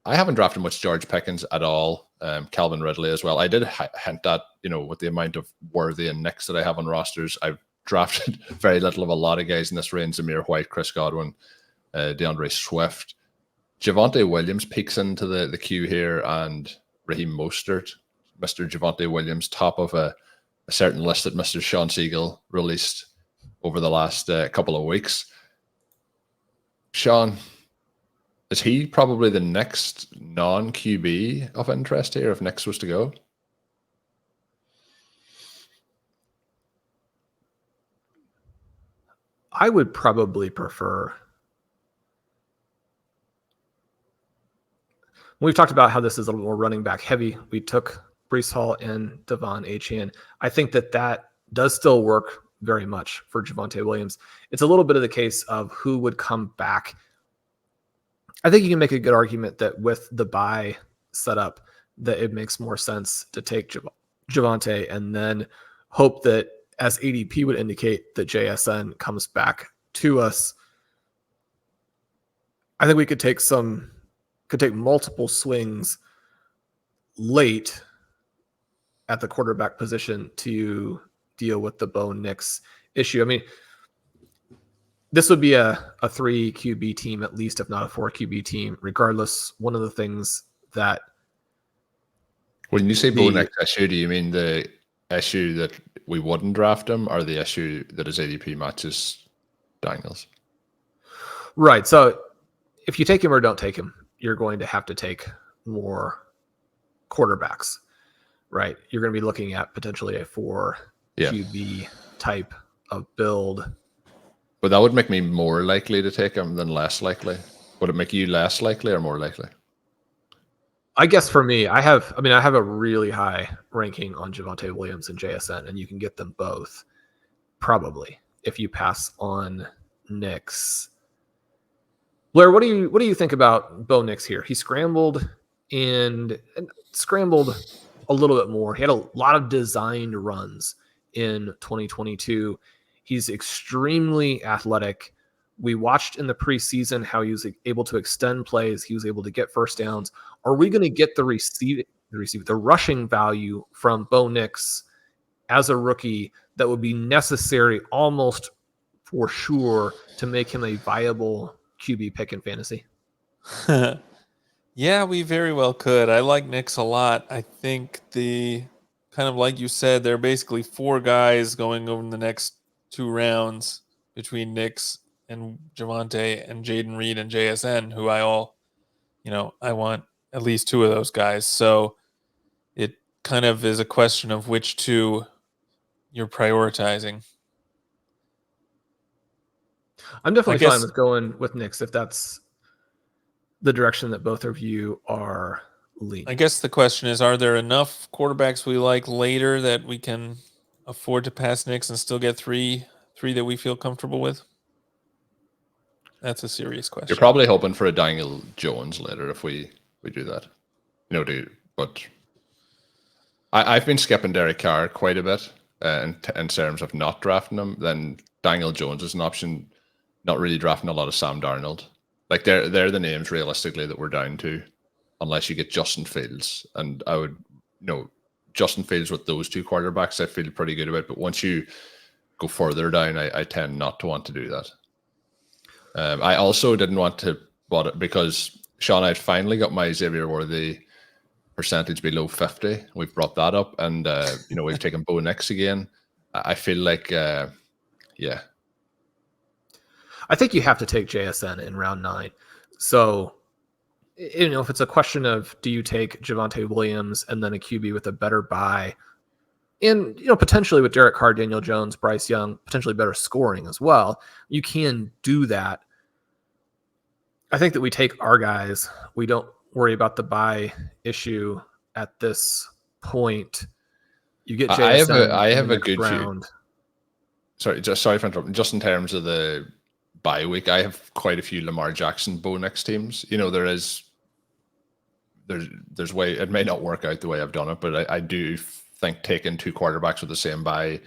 haven't drafted much George Pickens at all. Calvin Ridley as well. I did hint that, with the amount of Worthy and Nicks that I have on rosters, I've drafted very little of a lot of guys in this range. Zamir White, Chris Godwin, DeAndre Swift. Javonte Williams peeks into the queue here, and Raheem Mostert, Mr. Javonte Williams, top of a certain list that Mr. Shawn Siegele released over the last couple of weeks. Shawn, is he probably the next non-QB of interest here if Nicks was to go? I would probably prefer. We've talked about how this is a little more running back heavy. We took Breece Hall and Devon Achane. I think that does still work very much for Javonte Williams. It's a little bit of the case of who would come back. I think you can make a good argument that with the bye setup, that it makes more sense to take Javonte and then hope that, as ADP would indicate, that JSN comes back to us. I think we could take multiple swings late at the quarterback position to deal with the Bo Nix issue. I mean, this would be a 3 QB team at least, if not a 4 QB team. Regardless, one of the things that when you say Bo Nix issue, do you mean the issue that we wouldn't draft him, or the issue that his ADP matches Daniels? Right. So if you take him or don't take him, you're going to have to take more quarterbacks, right? You're going to be looking at potentially a 4 QB type of build. But that would make me more likely to take him than less likely. Would it make you less likely or more likely? I guess for me, I have a really high ranking on Javonte Williams and JSN, and you can get them both probably if you pass on Nix. Blair, what do you think about Bo Nix here? He scrambled and scrambled a little bit more. He had a lot of designed runs in 2022. He's extremely athletic. We watched in the preseason how he was able to extend plays. He was able to get first downs. Are we going to get the rushing value from Bo Nix as a rookie that would be necessary almost for sure to make him a viable QB pick in fantasy? Yeah, we very well could. I like Nix a lot. I think the kind of like you said, there are basically 4 guys going over in the next 2 rounds between Nix and Javonte and Jaden Reed and JSN, who I want at least 2 of those guys. So it kind of is a question of which 2 you're prioritizing. I'm definitely fine with going with Nix if that's the direction that both of you are leaning. I guess the question is, are there enough quarterbacks we like later that we can afford to pass Nix and still get three that we feel comfortable with? That's a serious question. You're probably hoping for a Daniel Jones later if we do that. But I've been skipping Derek Carr quite a bit in terms of not drafting him. Then Daniel Jones is an option. Not really drafting a lot of Sam Darnold. Like they're the names realistically that we're down to, unless you get Justin Fields. And I would, Justin Fields with those two quarterbacks, I feel pretty good about. But once you go further down, I tend not to want to do that. I also didn't want to bought it because Shawn, I finally got my Xavier Worthy percentage below 50. We've brought that up, and we've taken Bo Nix again. I feel like, yeah. I think you have to take JSN in round 9. So, if it's a question of do you take Javonte Williams and then a QB with a better bye, and potentially with Derek Carr, Daniel Jones, Bryce Young, potentially better scoring as well, you can do that. I think that we take our guys. We don't worry about the bye issue at this point. You get JSN. I have a good round. Sorry for interrupting. Just in terms of the bye week, I have quite a few Lamar Jackson Bo Nix teams. There's way it may not work out the way I've done it, but I do think taking two quarterbacks with the same bye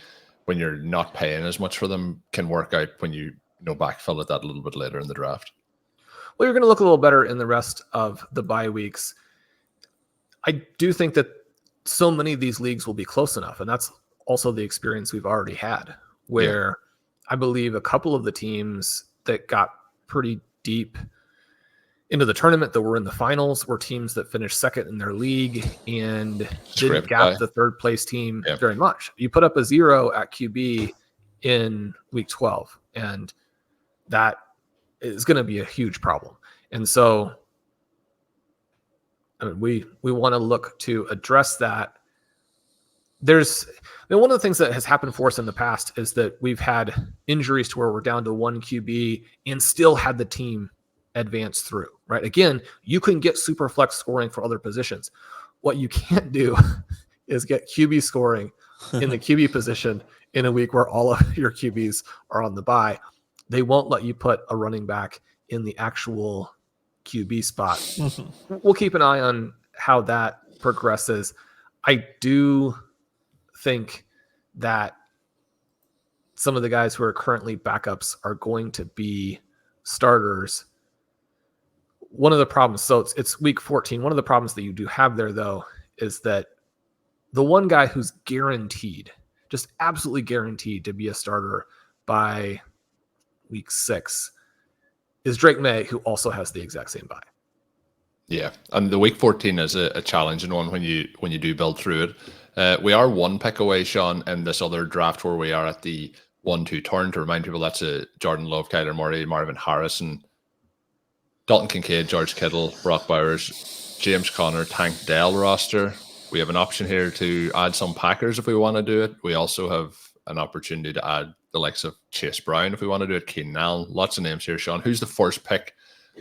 when you're not paying as much for them can work out when you backfill it that a little bit later in the draft. Well, you're going to look a little better in the rest of the bye weeks. I do think that so many of these leagues will be close enough, and that's also the experience we've already had, where I believe a couple of the teams that got pretty deep into the tournament that were in the finals were teams that finished second in their league and didn't gap the third place team very much. You put up a 0 at QB in week 12, and that is going to be a huge problem. And so we want to look to address that. One of the things that has happened for us in the past is that we've had injuries to where we're down to one QB and still had the team advance through, right? Again, you can get super flex scoring for other positions. What you can't do is get QB scoring in the QB position in a week where all of your QBs are on the bye. They won't let you put a running back in the actual QB spot. We'll keep an eye on how that progresses. I do think that some of the guys who are currently backups are going to be starters. One of the problems, so it's week 14. One of the problems that you do have there, though, is that the one guy who's guaranteed, just absolutely guaranteed to be a starter by week 6 is Drake May, who also has the exact same bye. Yeah, and the week 14 is a challenging one when you do build through it. We are one pick away, Shawn, in this other draft where we are at the 1-2 turn. To remind people, that's a Jordan Love, Kyler Murray, Marvin Harrison, Dalton Kincaid, George Kittle, Brock Bowers, James Conner, Tank Dell roster. We have an option here to add some Packers if we want to do it. We also have an opportunity to add the likes of Chase Brown if we want to do it. Keenan Allen, lots of names here. Shawn, who's the first pick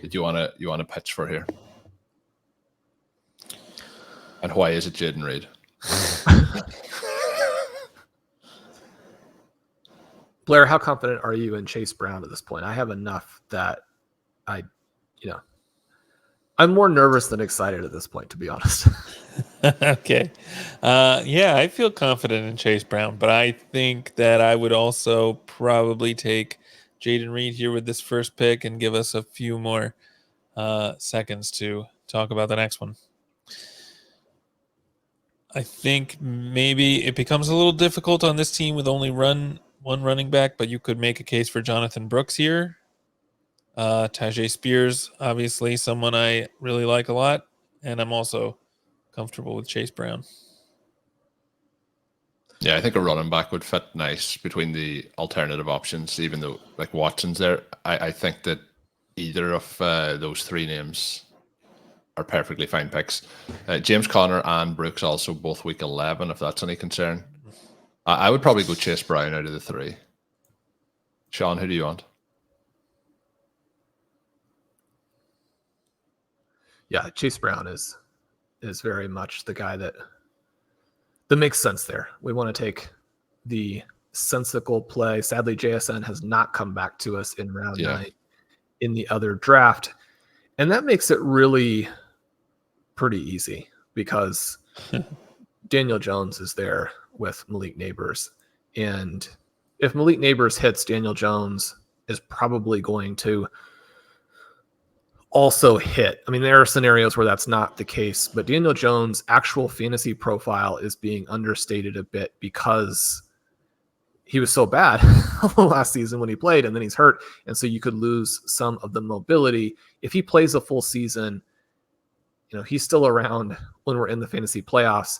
that you want to pitch for here? And why is it Jaden Reed? Blair, how confident are you in Chase Brown at this point? I have enough that I'm more nervous than excited at this point, to be honest. Okay. I feel confident in Chase Brown, but I think that I would also probably take Jaden Reed here with this first pick and give us a few more seconds to talk about the next one. I think maybe it becomes a little difficult on this team with only one running back, but you could make a case for Jonathan Brooks here. Tajay Spears, obviously someone I really like a lot, and I'm also comfortable with Chase Brown. Yeah, I think a running back would fit nice between the alternative options, even though like Watson's there. I think that either of those three names are perfectly fine picks. James Conner and Brooks also both week 11, if that's any concern. I would probably go Chase Brown out of the three. Shawn, who do you want? Yeah, Chase Brown is very much the guy that makes sense there. We want to take the sensible play. Sadly, JSN has not come back to us in round 9 in the other draft. And that makes it really pretty easy because Daniel Jones is there with Malik Neighbors. And if Malik Neighbors hits, Daniel Jones is probably going to also hit. I mean, there are scenarios where that's not the case, but Daniel Jones' actual fantasy profile is being understated a bit because he was so bad last season when he played, and then he's hurt. And so you could lose some of the mobility. If he plays a full season, he's still around when we're in the fantasy playoffs.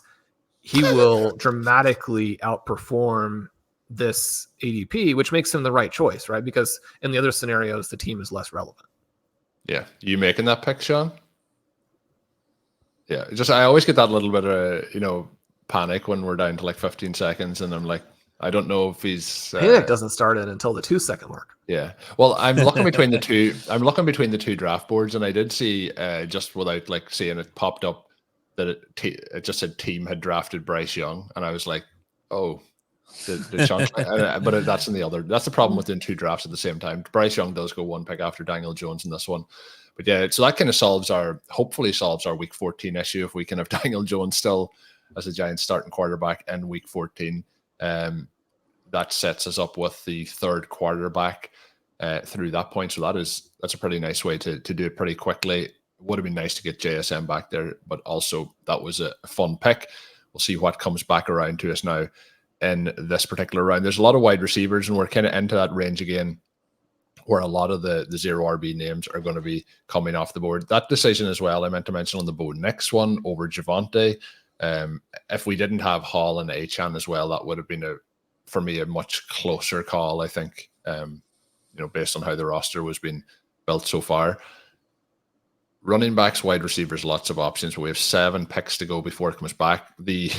He will dramatically outperform this ADP, which makes him the right choice, right? Because in the other scenarios, the team is less relevant. Yeah. You making that pick, Shawn? Yeah. I always get that little bit of, panic when we're down to like 15 seconds and I'm like, I don't know if he's Panic doesn't start until the 2-second mark. Yeah. Well, I'm looking between the two. I'm looking between the two draft boards, and I did see just without like seeing it popped up that it just said team had drafted Bryce Young, and I was like, oh, the chance. But that's in the other. That's the problem with doing two drafts at the same time. Bryce Young does go one pick after Daniel Jones in this one, but yeah, so that kind of hopefully solves our week 14 issue if we can have Daniel Jones still as a Giants starting quarterback in week 14. That sets us up with the third quarterback through that point. So that's a pretty nice way to do it pretty quickly. It would have been nice to get JSM back there, but also that was a fun pick. We'll see what comes back around to us now in this particular round. There's a lot of wide receivers, and we're kind of into that range again where a lot of the zero RB names are going to be coming off the board. That decision as well, I meant to mention on the Bo Nix one over Javonte. If we didn't have Hall and Achane as well, that would have been for me a much closer call, I think, based on how the roster was being built so far. Running backs, wide receivers, lots of options. We have 7 picks to go before it comes back. The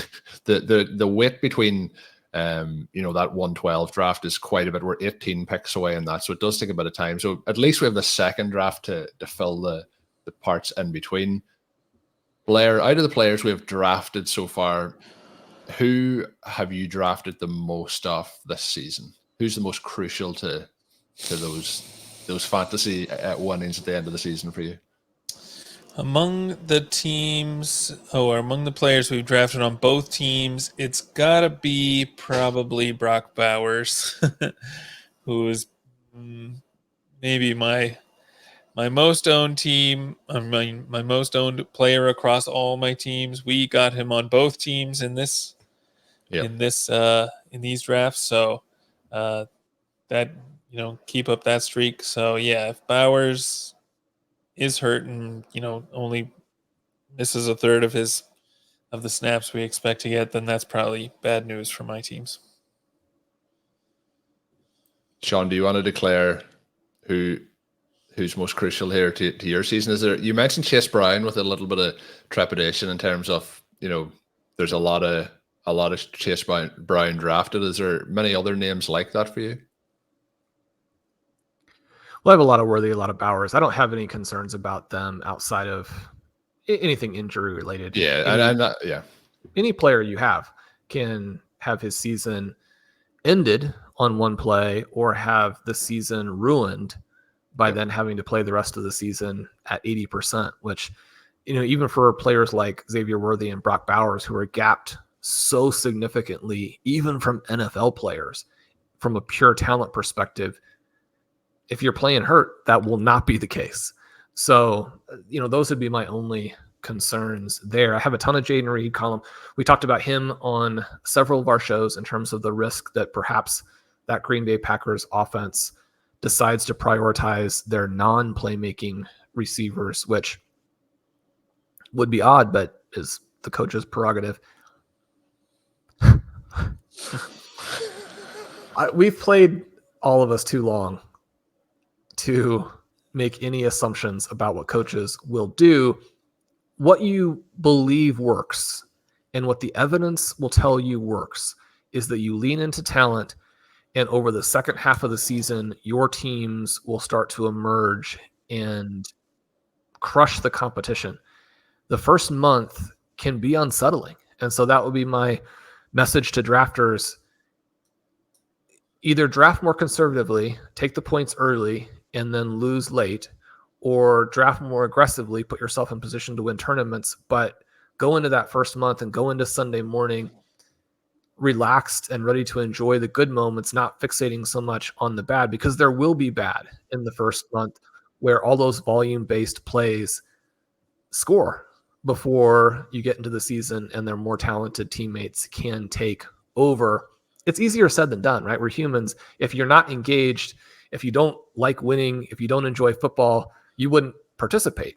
wait between that 112 draft is quite a bit. We're 18 picks away in that, so it does take a bit of time. So at least we have the second draft to fill the parts in between. Blair, out of the players we have drafted so far, who have you drafted the most of this season? Who's the most crucial to those fantasy winnings at the end of the season for you? Among the players we've drafted on both teams, it's got to be probably Brock Bowers, who is maybe my most owned team. My most owned player across all my teams. We got him on both teams in these drafts. So that keep up that streak. So yeah, if Bowers is hurt and only misses a third of the snaps we expect to get, then that's probably bad news for my teams. Shawn, do you want to declare who's most crucial here to your season? You mentioned Chase Brown with a little bit of trepidation in terms of there's a lot of Chase Brown drafted. Is there many other names like that for you? Well, I have a lot of Worthy, a lot of Bowers. I don't have any concerns about them outside of anything injury related. Yeah, any player you have can have his season ended on one play or have the season ruined by then having to play the rest of the season at 80%, which, even for players like Xavier Worthy and Brock Bowers, who are gapped so significantly, even from NFL players, from a pure talent perspective, if you're playing hurt, that will not be the case. So, those would be my only concerns there. I have a ton of Jaden Reed, Colm. We talked about him on several of our shows in terms of the risk that perhaps that Green Bay Packers offense decides to prioritize their non-playmaking receivers, which would be odd, but is the coach's prerogative. We've played, all of us, too long to make any assumptions about what coaches will do. What you believe works and what the evidence will tell you works is that you lean into talent, and over the second half of the season, your teams will start to emerge and crush the competition. The first month can be unsettling. And so that would be my message to drafters. Either draft more conservatively, take the points early, and then lose late, or draft more aggressively, put yourself in position to win tournaments, but go into that first month and go into Sunday morning relaxed and ready to enjoy the good moments, not fixating so much on the bad, because there will be bad in the first month where all those volume-based plays score before you get into the season and their more talented teammates can take over. It's easier said than done, right? We're humans. If you're not engaged, if you don't like winning, if you don't enjoy football, you wouldn't participate.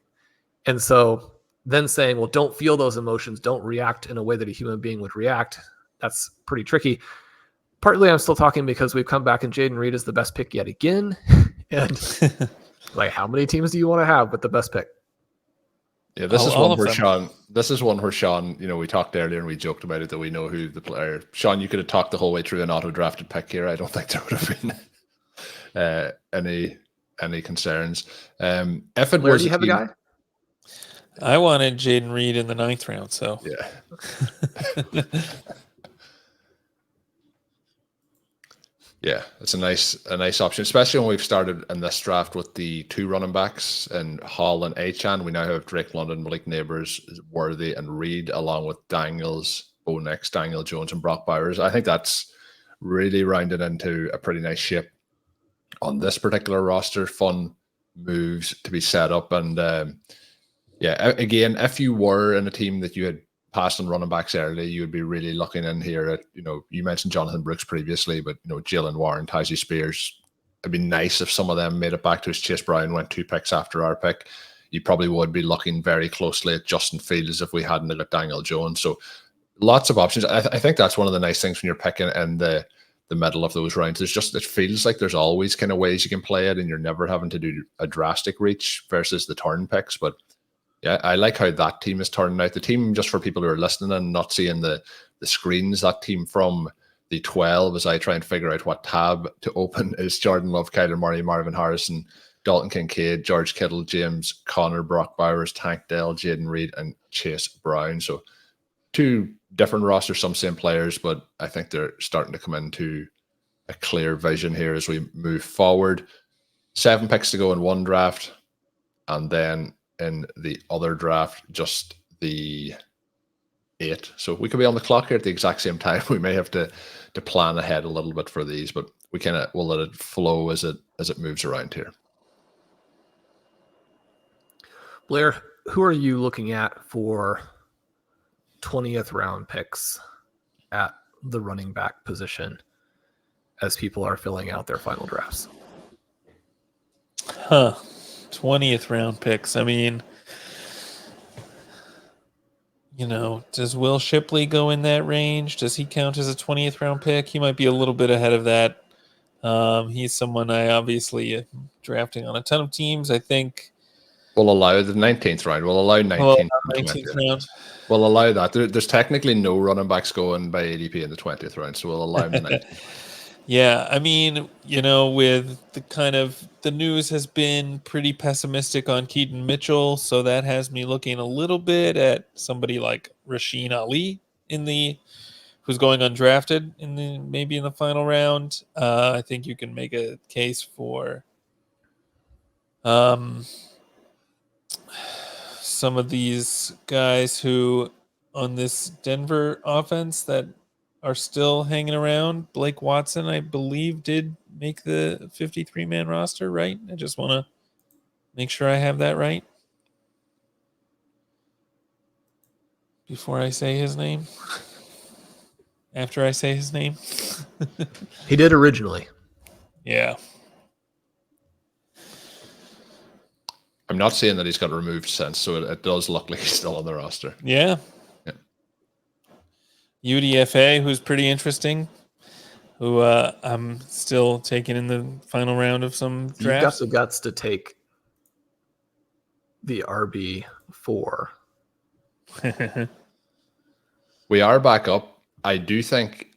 And so then saying, well, don't feel those emotions, don't react in a way that a human being would react, that's pretty tricky. Partly I'm still talking because we've come back and Jaden Reed is the best pick yet again. And like, how many teams do you want to have with the best pick? Yeah, this is one where Shawn. This is one where Shawn. We talked earlier and we joked about it that we know who the player. Shawn, you could have talked the whole way through an auto-drafted pick here. I don't think there would have been any concerns. If it Blair, was, do you have a guy? I wanted Jaden Reed in the 9th round. So yeah. Yeah, it's a nice option, especially when we've started in this draft with the 2 running backs and Hall and Achan. We now have Drake London, Malik Neighbors, Worthy, and Reed, along with Daniels, Bo Nix, Daniel Jones, and Brock Bowers. I think that's really rounded into a pretty nice shape on this particular roster. Fun moves to be set up, and again, if you were in a team that you had passed on running backs early, you would be really looking in here at, you mentioned Jonathan Brooks previously, but, Jalen Warren, Tyzie Spears. It'd be nice if some of them made it back to us. Chase Brown went 2 picks after our pick. You probably would be looking very closely at Justin Fields if we hadn't got Daniel Jones. So lots of options. I think that's one of the nice things when you're picking in the middle of those rounds. It feels like there's always kind of ways you can play it and you're never having to do a drastic reach versus the turn picks. But yeah, I like how that team is turning out. The team, just for people who are listening and not seeing the screens, that team from the 12, as I try and figure out what tab to open, is Jordan Love, Kyler Murray, Marvin Harrison, Dalton Kincaid, George Kittle, James Conner, Brock Bowers, Tank Dell, Jaden Reed, and Chase Brown. So 2 different rosters, some same players, but I think they're starting to come into a clear vision here as we move forward. 7 picks to go in one draft, and then in the other draft, just the 8. So we could be on the clock here at the exact same time. We may have to plan ahead a little bit for these, but we'll let it flow as it moves around here. Blair, who are you looking at for 20th round picks at the running back position as people are filling out their final drafts? 20th round picks. I mean, does Will Shipley go in that range? Does he count as a 20th round pick? He might be a little bit ahead of that. He's someone I obviously am drafting on a ton of teams. I think we'll allow the 19th round. We'll allow 19th round. We'll allow that. There's technically no running backs going by ADP in the 20th round, so we'll allow the 19th. Yeah, I mean, with the news has been pretty pessimistic on Keaton Mitchell, so that has me looking a little bit at somebody like Rasheen Ali who's going undrafted maybe in the final round. I think you can make a case for some of these guys who on this Denver offense that are still hanging around. Blake Watson, I believe, did make the 53-man roster, right? I just want to make sure I have that right before I say his name. After I say his name. He did originally. Yeah. I'm not saying that he's got removed since, so it does look like he's still on the roster. Yeah. UDFA, who's pretty interesting, who I'm still taking in the final round of some drafts. You've got the guts to take the RB4. We are back up. I do think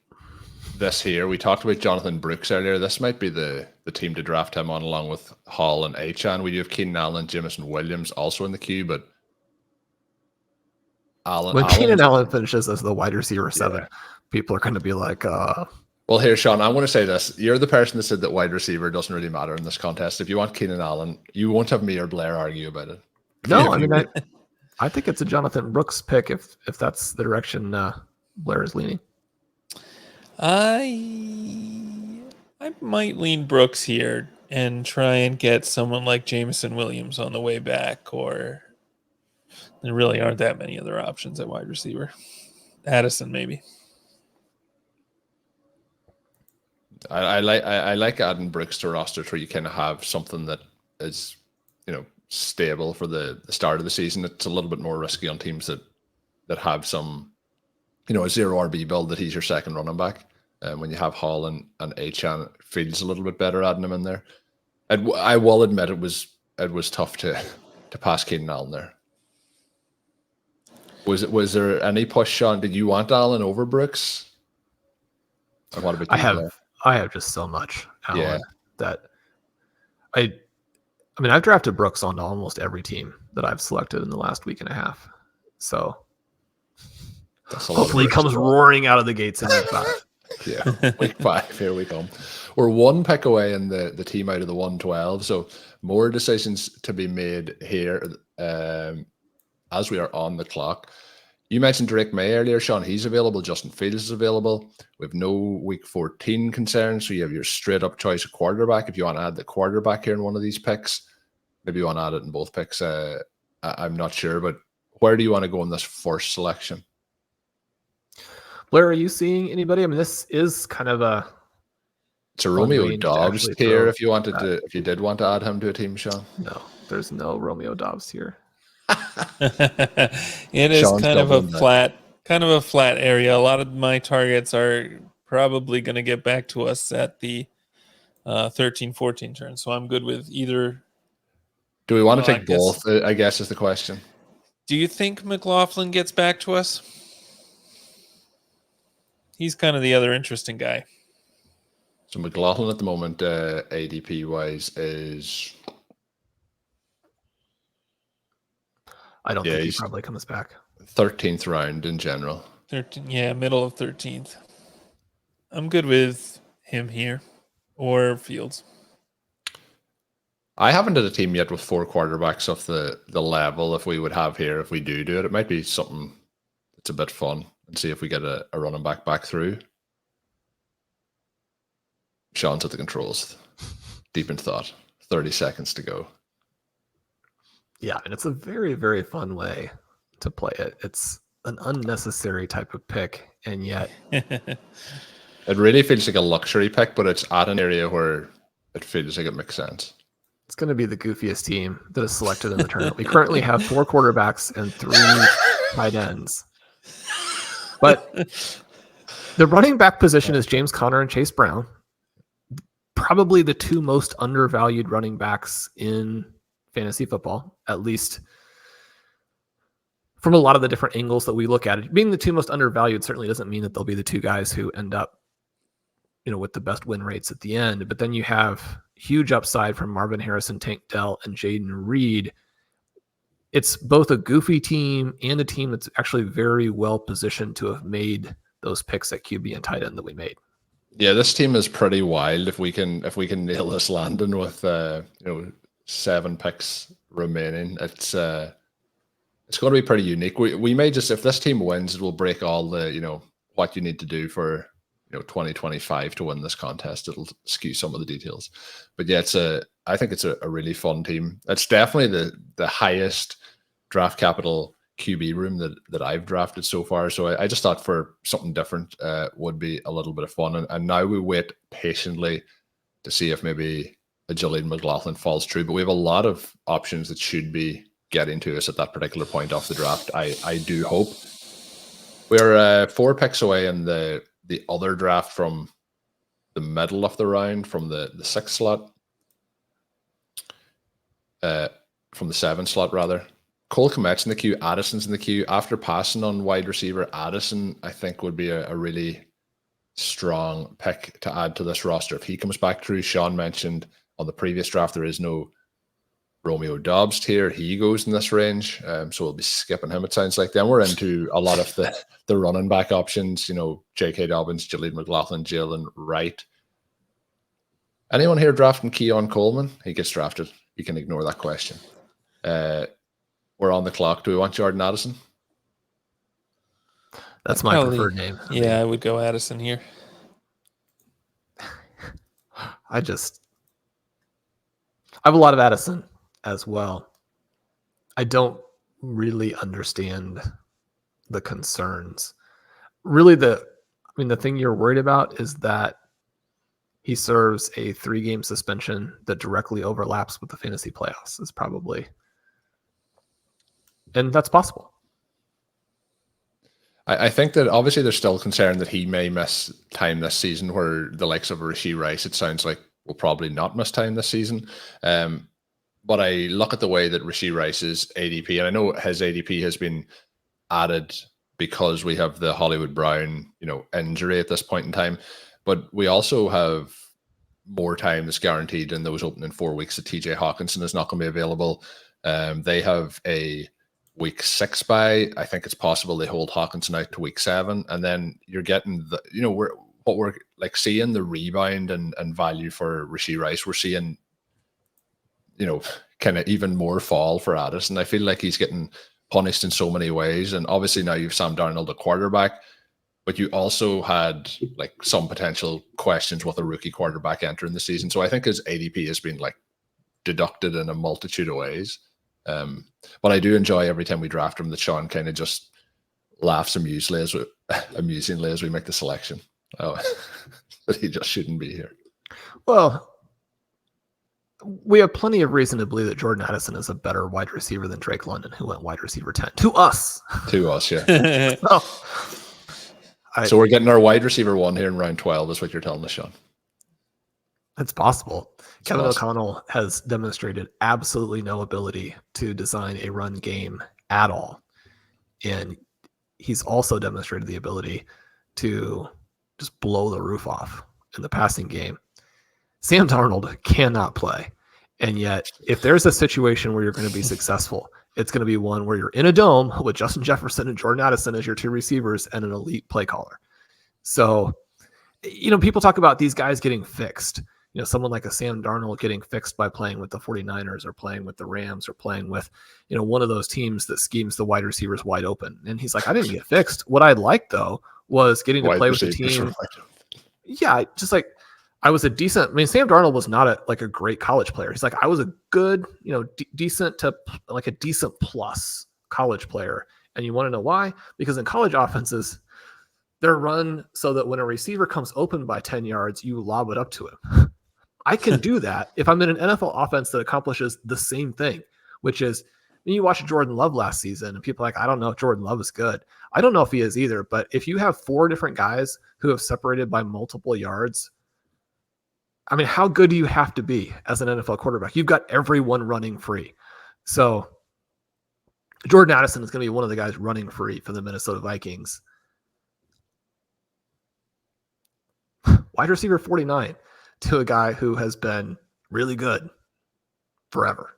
this here, we talked about Jonathan Brooks earlier. This might be the team to draft him on, along with Hall and Achan. We do have Keenan Allen, Jamison Williams also in the queue, but when Keenan Allen finishes as the wide receiver 7, people are going to be like, Well, here, Shawn, I want to say this. You're the person that said that wide receiver doesn't really matter in this contest. If you want Keenan Allen, you won't have me or Blair argue about it. No, I mean, I think it's a Jonathan Brooks pick if that's the direction Blair is leaning. I might lean Brooks here and try and get someone like Jameson Williams on the way back, or there really aren't that many other options at wide receiver. Addison, maybe. I like adding Brooks to roster where you kind of have something that is, stable for the start of the season. It's a little bit more risky on teams that have some, a zero RB build that he's your second running back. When you have Hall and Achan, it feels a little bit better adding him in there. I will admit it was tough to pass Keenan Allen there. Was there any push, Shawn? Did you want Allen over Brooks? Or what about you? I have just so much Allen that I mean, I've drafted Brooks onto almost every team that I've selected in the last week and a half. So hopefully he comes roaring out of the gates in week 5. Yeah, week 5, here we come. We're one pick away in the team out of the 112, so more decisions to be made here as we are on the clock. You mentioned Drake May earlier, Shawn. He's available. Justin Fields is available. We have no week 14 concerns, so you have your straight-up choice of quarterback. If you want to add the quarterback here in one of these picks, maybe you want to add it in both picks. I'm not sure, but where do you want to go in this first selection? Blair, are you seeing anybody? I mean, this is kind of it's a Romeo Dobbs tier if you did want to add him to a team, Shawn. No, there's no Romeo Dobbs here. It is Shawn's kind of a flat area. A lot of my targets are probably going to get back to us at the 13-14 turn, so I'm good with either. Do we want to take both? I guess is the question. Do you think McLaughlin gets back to us? He's kind of the other interesting guy. So McLaughlin at the moment, ADP wise, is. I don't think he probably comes back. 13th round in general. 13, middle of 13th. I'm good with him here or Fields. I haven't did a team yet with 4 quarterbacks of the level if we would have here if we do it. It might be something that's a bit fun and see if we get a running back through. Shawn's at the controls. Deep in thought. 30 seconds to go. Yeah, and it's a very, very fun way to play it. It's an unnecessary type of pick, and yet it really feels like a luxury pick, but it's at an area where it feels like it makes sense. It's going to be the goofiest team that is selected in the tournament. We currently have 4 quarterbacks and 3 tight ends. But the running back position is James Conner and Chase Brown. Probably the 2 most undervalued running backs in fantasy football, at least from a lot of the different angles that we look at it. Being the 2 most undervalued certainly doesn't mean that they'll be the 2 guys who end up, with the best win rates at the end. But then you have huge upside from Marvin Harrison, Tank Dell, and Jaden Reed. It's both a goofy team and a team that's actually very well positioned to have made those picks at QB and tight end that we made. Yeah, this team is pretty wild. If we can nail this landing with 7 picks remaining, it's going to be pretty unique. We may just, if this team wins, it will break all the what you need to do for 2025 to win this contest. It'll skew some of the details, but yeah, I think it's a really fun team. It's definitely the highest draft capital QB room that I've drafted so far. So I just thought for something different would be a little bit of fun. And now we wait patiently to see if maybe a Julian McLaughlin falls true. But we have a lot of options that should be getting to us at that particular point off the draft. I do hope. We're 4 picks away in the other draft from the middle of the round, from the 6th slot. From the 7th slot, rather. Cole Kmet's in the queue, Addison's in the queue. After passing on wide receiver, Addison, I think, would be a really strong pick to add to this roster. If he comes back through, Shawn mentioned on the previous draft, there is no Romeo Dobbs tier. He goes in this range, so we'll be skipping him, it sounds like. Then we're into a lot of the running back options, J.K. Dobbins, Julian McLaughlin, Jalen Wright. Anyone here drafting Keon Coleman? He gets drafted. You can ignore that question. we're on the clock. Do we want Jordan Addison? That's my preferred name. I would go Addison here. I have a lot of Addison as well. I don't really understand the concerns. Really, the thing you're worried about is that he serves a 3-game suspension that directly overlaps with the fantasy playoffs is probably, and that's possible. I think that obviously there's still concern that he may miss time this season, where the likes of Rashee Rice, it sounds like, will probably not miss time this season. But I look at the way that Rashee Rice's ADP, and I know his ADP has been added because we have the Hollywood Brown, injury at this point in time, but we also have more time that's guaranteed in those opening 4 weeks that TJ Hawkinson is not going to be available. They have a week 6 bye. I think it's possible they hold Hawkinson out to week 7, and then you're getting we're like seeing the rebound and value for Rashee Rice. We're seeing, kind of even more fall for Addison. I feel like he's getting punished in so many ways, and obviously now you've Sam Darnold, a quarterback, but you also had like some potential questions with a rookie quarterback entering the season. So I think his ADP has been like deducted in a multitude of ways. But I do enjoy every time we draft him that Shawn kind of just laughs amusingly as we make the selection. Oh, but he just shouldn't be here. Well, we have plenty of reason to believe that Jordan Addison is a better wide receiver than Drake London, who went wide receiver 10 to us. Yeah. So we're getting our wide receiver 1 here in round 12, is what you're telling us, Shawn. It's possible. Kevin O'Connell has demonstrated absolutely no ability to design a run game at all. And he's also demonstrated the ability to just blow the roof off in the passing game. Sam Darnold cannot play. And yet, if there's a situation where you're going to be successful, it's going to be one where you're in a dome with Justin Jefferson and Jordan Addison as your 2 receivers and an elite play caller. So, people talk about these guys getting fixed. Someone like a Sam Darnold getting fixed by playing with the 49ers or playing with the Rams or playing with, one of those teams that schemes the wide receivers wide open. And he's like, I didn't get fixed. What I liked, though, was getting to play with the team. Yeah, just like I was a decent. Sam Darnold was not a great college player. He's like, I was a good, decent to like a decent plus college player. And you want to know why? Because in college offenses, they're run so that when a receiver comes open by 10 yards, you lob it up to him. I can do that if I'm in an NFL offense that accomplishes the same thing, which is, you watch Jordan Love last season and people are like, I don't know if Jordan Love is good. I don't know if he is either. But if you have 4 different guys who have separated by multiple yards, how good do you have to be as an NFL quarterback? You've got everyone running free. So Jordan Addison is going to be one of the guys running free for the Minnesota Vikings. Wide receiver 49 to a guy who has been really good forever.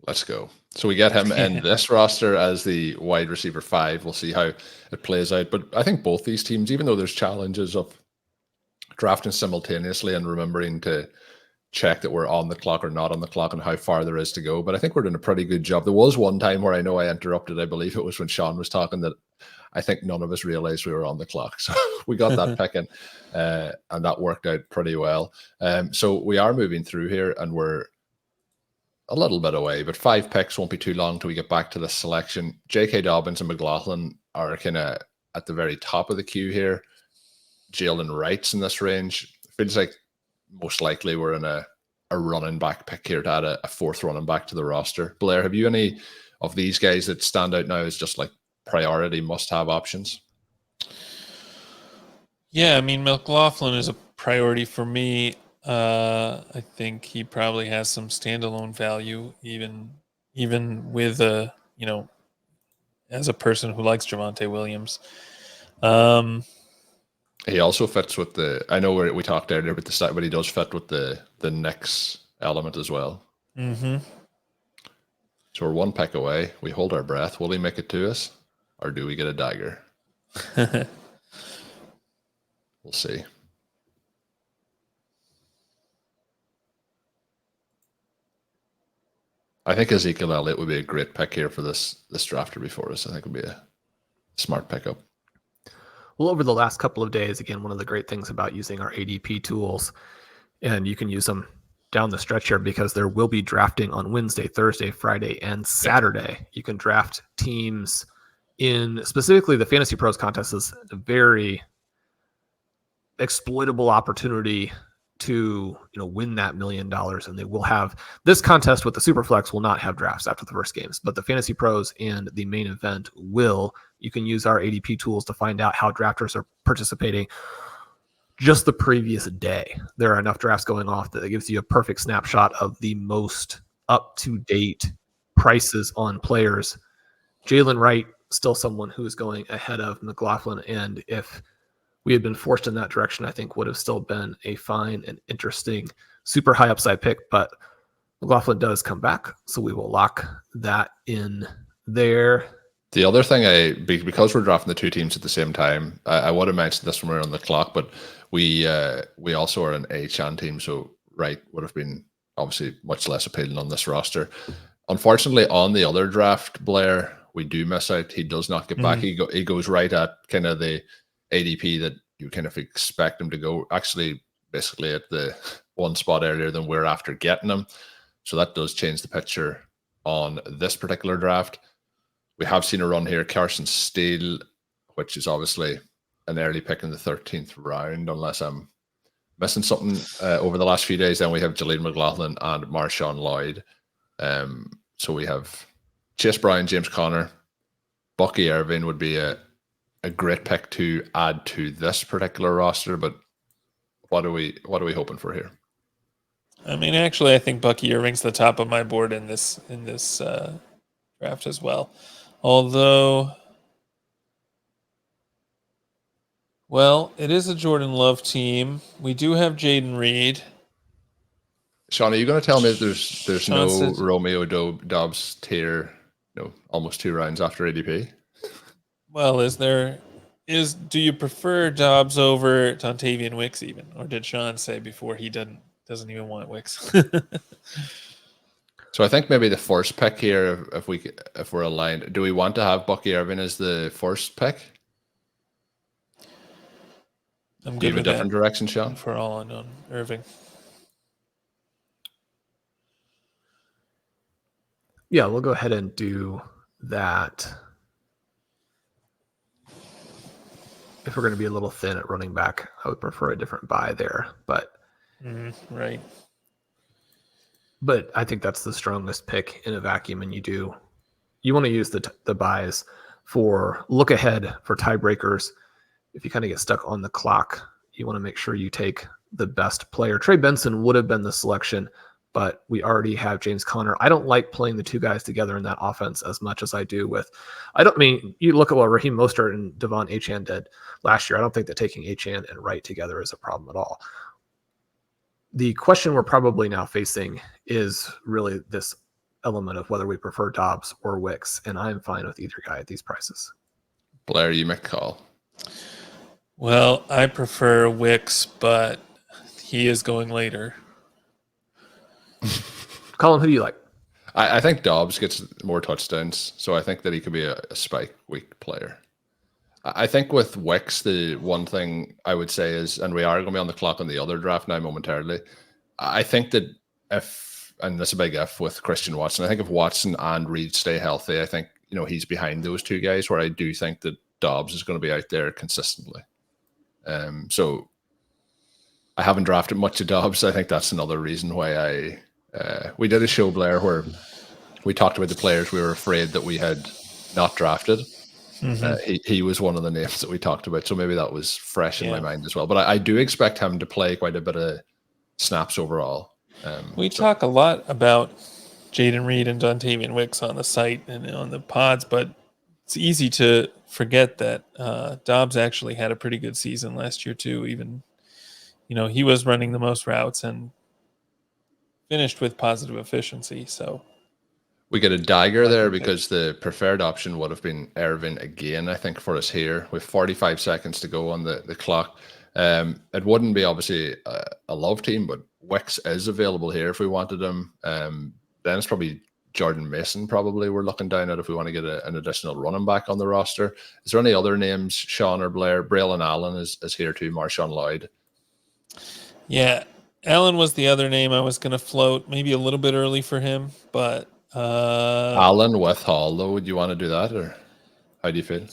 Let's go. So we get him in this roster as the wide receiver 5. We'll see how it plays out. But I think both these teams, even though there's challenges of drafting simultaneously and remembering to check that we're on the clock or not on the clock and how far there is to go, but I think we're doing a pretty good job. There was one time where I know I interrupted. I believe it was when Shawn was talking, that I think none of us realized we were on the clock. So we got that pick in, and that worked out pretty well. So we are moving through here, and we're a little bit away, but 5 picks won't be too long till we get back to the selection. J.K. Dobbins and McLaughlin are kind of at the very top of the queue here. Jalen Wright's in this range. Feels like most likely we're in a running back pick here to add a 4th running back to the roster. Blair, have you any of these guys that stand out now as just like priority must-have options? Yeah, McLaughlin is a priority for me. I think he probably has some standalone value, even with as a person who likes Javonte Williams. He also fits with I know we talked earlier about the stat, but he does fit with the Knicks element as well. Mm-hmm. So we're 1 pick away. We hold our breath. Will he make it to us, or do we get a dagger? We'll see. I think Ezekiel Elliott would be a great pick here for this drafter before us. I think it would be a smart pickup. Well, over the last couple of days, again, one of the great things about using our ADP tools, and you can use them down the stretch here because there will be drafting on Wednesday, Thursday, Friday, and Saturday. You can draft teams in specifically the Fantasy Pros contest is a very exploitable opportunity to win that $1 million, and they will have this contest with the Superflex will not have drafts after the first games, but the Fantasy Pros and the main event will. You can use our ADP tools to find out how drafters are participating just the previous day. There are enough drafts going off that it gives you a perfect snapshot of the most up-to-date prices on players. Jalen Wright, still someone who is going ahead of McLaughlin, and if we had been forced in that direction, I think would have still been a fine and interesting, super high upside pick, but McLaughlin does come back, so we will lock that in there. The other thing, because we're drafting the two teams at the same time, I would have mentioned this when we were on the clock, but we also are an A-Chan team, so Wright would have been obviously much less appealing on this roster. Unfortunately, on the other draft, Blair, we do miss out. He does not get back. He goes right at kind of the ADP that you kind of expect him to go. Actually, basically at the one spot earlier than we're after getting him. So that does change the picture on this particular draft. We have seen a run here, Carson Steele, which is obviously an early pick in the 13th round, unless I'm missing something over the last few days. Then we have Jaleel McLaughlin and Marshawn Lloyd. So we have Chase Brown, James Conner, Bucky Irving would be a great pick to add to this particular roster. But what are we hoping for here? I mean, actually, I think Bucky Irving's the top of my board in this draft as well. Although, well, it is a Jordan Love team. We do have Jaden Reed. Shawn, are you going to tell me there's Shawn no says, Romeo Dobbs tier, almost 2 rounds after ADP? well, do you prefer Dobbs over Dontavian Wicks even? Or did Shawn say before he doesn't even want Wicks? So I think maybe the first pick here, if we're aligned, do we want to have Bucky Irving as the first pick? I'm Do you good have a with different that direction, Shawn? for all on Irving. Yeah, we'll go ahead and do that. If we're going to be a little thin at running back, I would prefer a different buy there, but right. But I think that's the strongest pick in a vacuum, and you want to use the buys for look ahead for tiebreakers. If you kind of get stuck on the clock, you want to make sure you take the best player. Trey Benson would have been the selection, but we already have James Conner. I don't like playing the two guys together in that offense as much as I do with. You look at what Raheem Mostert and Devon Achane did last year. I don't think that taking Achane and Wright together is a problem at all. The question we're probably now facing is really this element of whether we prefer Dobbs or Wicks, and I'm fine with either guy at these prices. Blair, you make a call. Well, I prefer Wicks, but he is going later. Colm, who do you like? I think Dobbs gets more touchdowns, so I think that he could be a spike week player. I think with Wicks, the one thing I would say is, and we are going to be on the clock on the other draft now momentarily, I think that and this is a big if with Christian Watson, I think if Watson and Reed stay healthy, I think he's behind those two guys, where I do think that Dobbs is going to be out there consistently. So I haven't drafted much of Dobbs. I think that's another reason why we did a show, Blair, where we talked about the players we were afraid that we had not drafted. He was one of the names that we talked about, so maybe that was fresh in my mind as well. But I do expect him to play quite a bit of snaps overall. We talk a lot about Jaden Reed and Dontavian Wicks on the site and on the pods, but it's easy to forget that Dobbs actually had a pretty good season last year too. Even he was running the most routes and finished with positive efficiency. So we get a dagger there because the preferred option would have been Irvin again, I think, for us here with 45 seconds to go on the clock. It wouldn't be obviously a love team, but Wicks is available here if we wanted him. Then it's probably Jordan Mason probably we're looking down at if we want to get an additional running back on the roster. Is there any other names, Shawn or Blair? Braylon Allen is here too, Marshawn Lloyd. Yeah, Allen was the other name I was going to float. Maybe a little bit early for him, but Allen with Hall, though, would you want to do that, or how do you feel?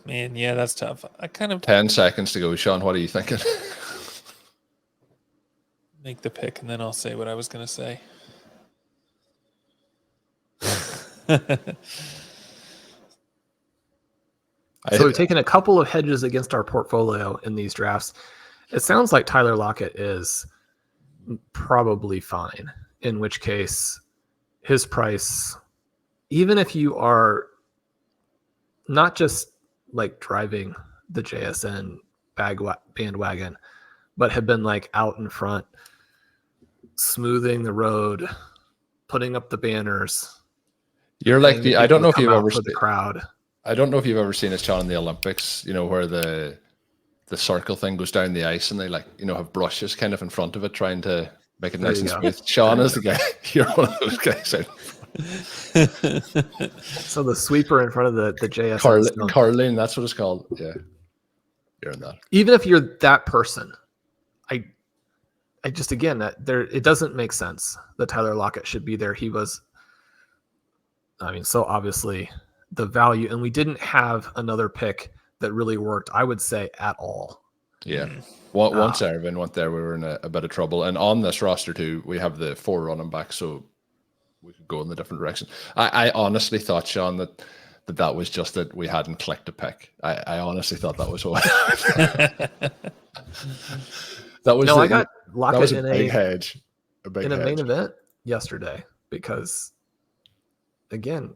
Man, yeah, that's tough. I kind of 10 seconds to go, Shawn. What are you thinking? make the pick, and then I'll say what I was going to say. So we've taken a couple of hedges against our portfolio in these drafts. It sounds like Tyler Lockett is probably fine, in which case his price, even if you are not just like driving the JSN bandwagon, but have been like out in front, smoothing the road, putting up the banners. You're like I don't know if you've ever seen the crowd. I don't know if you've ever seen it, Shawn, in the Olympics, where the circle thing goes down the ice and they have brushes kind of in front of it trying to make it nice and smooth. Shawn is the guy. You're one of those guys out. So the sweeper in front of the JSN. Curling, that's what it's called. Yeah. You're in that. Even if you're that person, I just, again, it doesn't make sense that Tyler Lockett should be there. He was, so obviously the value, and we didn't have another pick that really worked, I would say, at all. Yeah. Once Ervin went there, we were in a bit of trouble. And on this roster too, we have the 4 running backs, so we could go in the different direction. I honestly thought, Shawn, that was just that we hadn't clicked a pick. I honestly thought that was what. I got Lockett in a big hedge. In a main event yesterday because, again,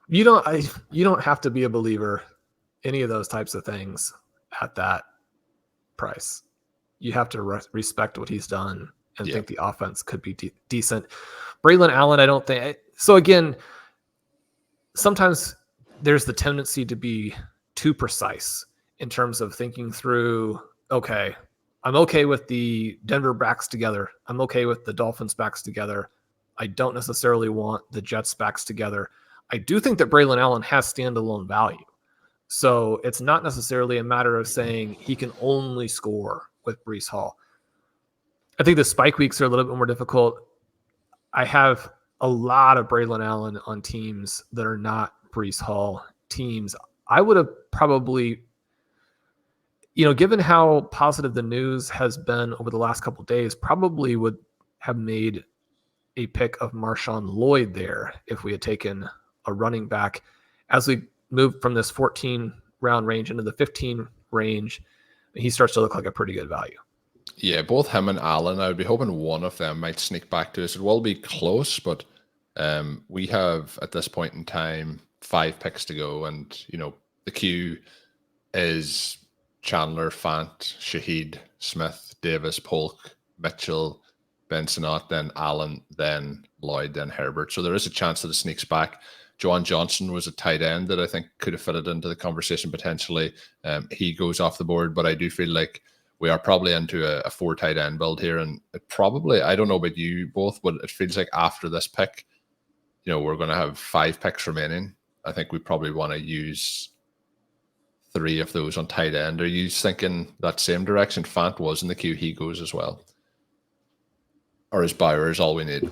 you don't have to be a believer any of those types of things at that price. You have to respect what he's done and think the offense could be decent. Braylon Allen, I don't think so. Again, sometimes there's the tendency to be too precise in terms of thinking through, okay, I'm okay with the Denver backs together. I'm okay with the Dolphins backs together. I don't necessarily want the Jets backs together. I do think that Braylon Allen has standalone value. So it's not necessarily a matter of saying he can only score with Breece Hall. I think the spike weeks are a little bit more difficult. I have a lot of Braylon Allen on teams that are not Breece Hall teams. I would have probably, given how positive the news has been over the last couple of days, probably would have made a pick of Marshawn Lloyd there if we had taken a running back. As we move from this 14 round range into the 15 range, he starts to look like a pretty good value. Yeah, both him and Allen, I would be hoping one of them might sneak back to us. It will be close, but we have at this point in time 5 picks to go, and the queue is Chandler, Fant, Shaheed, Smith, Davis, Polk, Mitchell, Bensonot, then Allen, then Lloyd, then Herbert. So there is a chance that it sneaks back. Juwan Johnson was a tight end that I think could have fitted into the conversation potentially. He goes off the board, but I do feel like we are probably into a 4 tight end build here. And it probably, I don't know about you both, but it feels like after this pick, we're going to have 5 picks remaining. I think we probably want to use 3 of those on tight end. Are you thinking that same direction? Fant was in the queue. He goes as well. Or is Bowers all we need?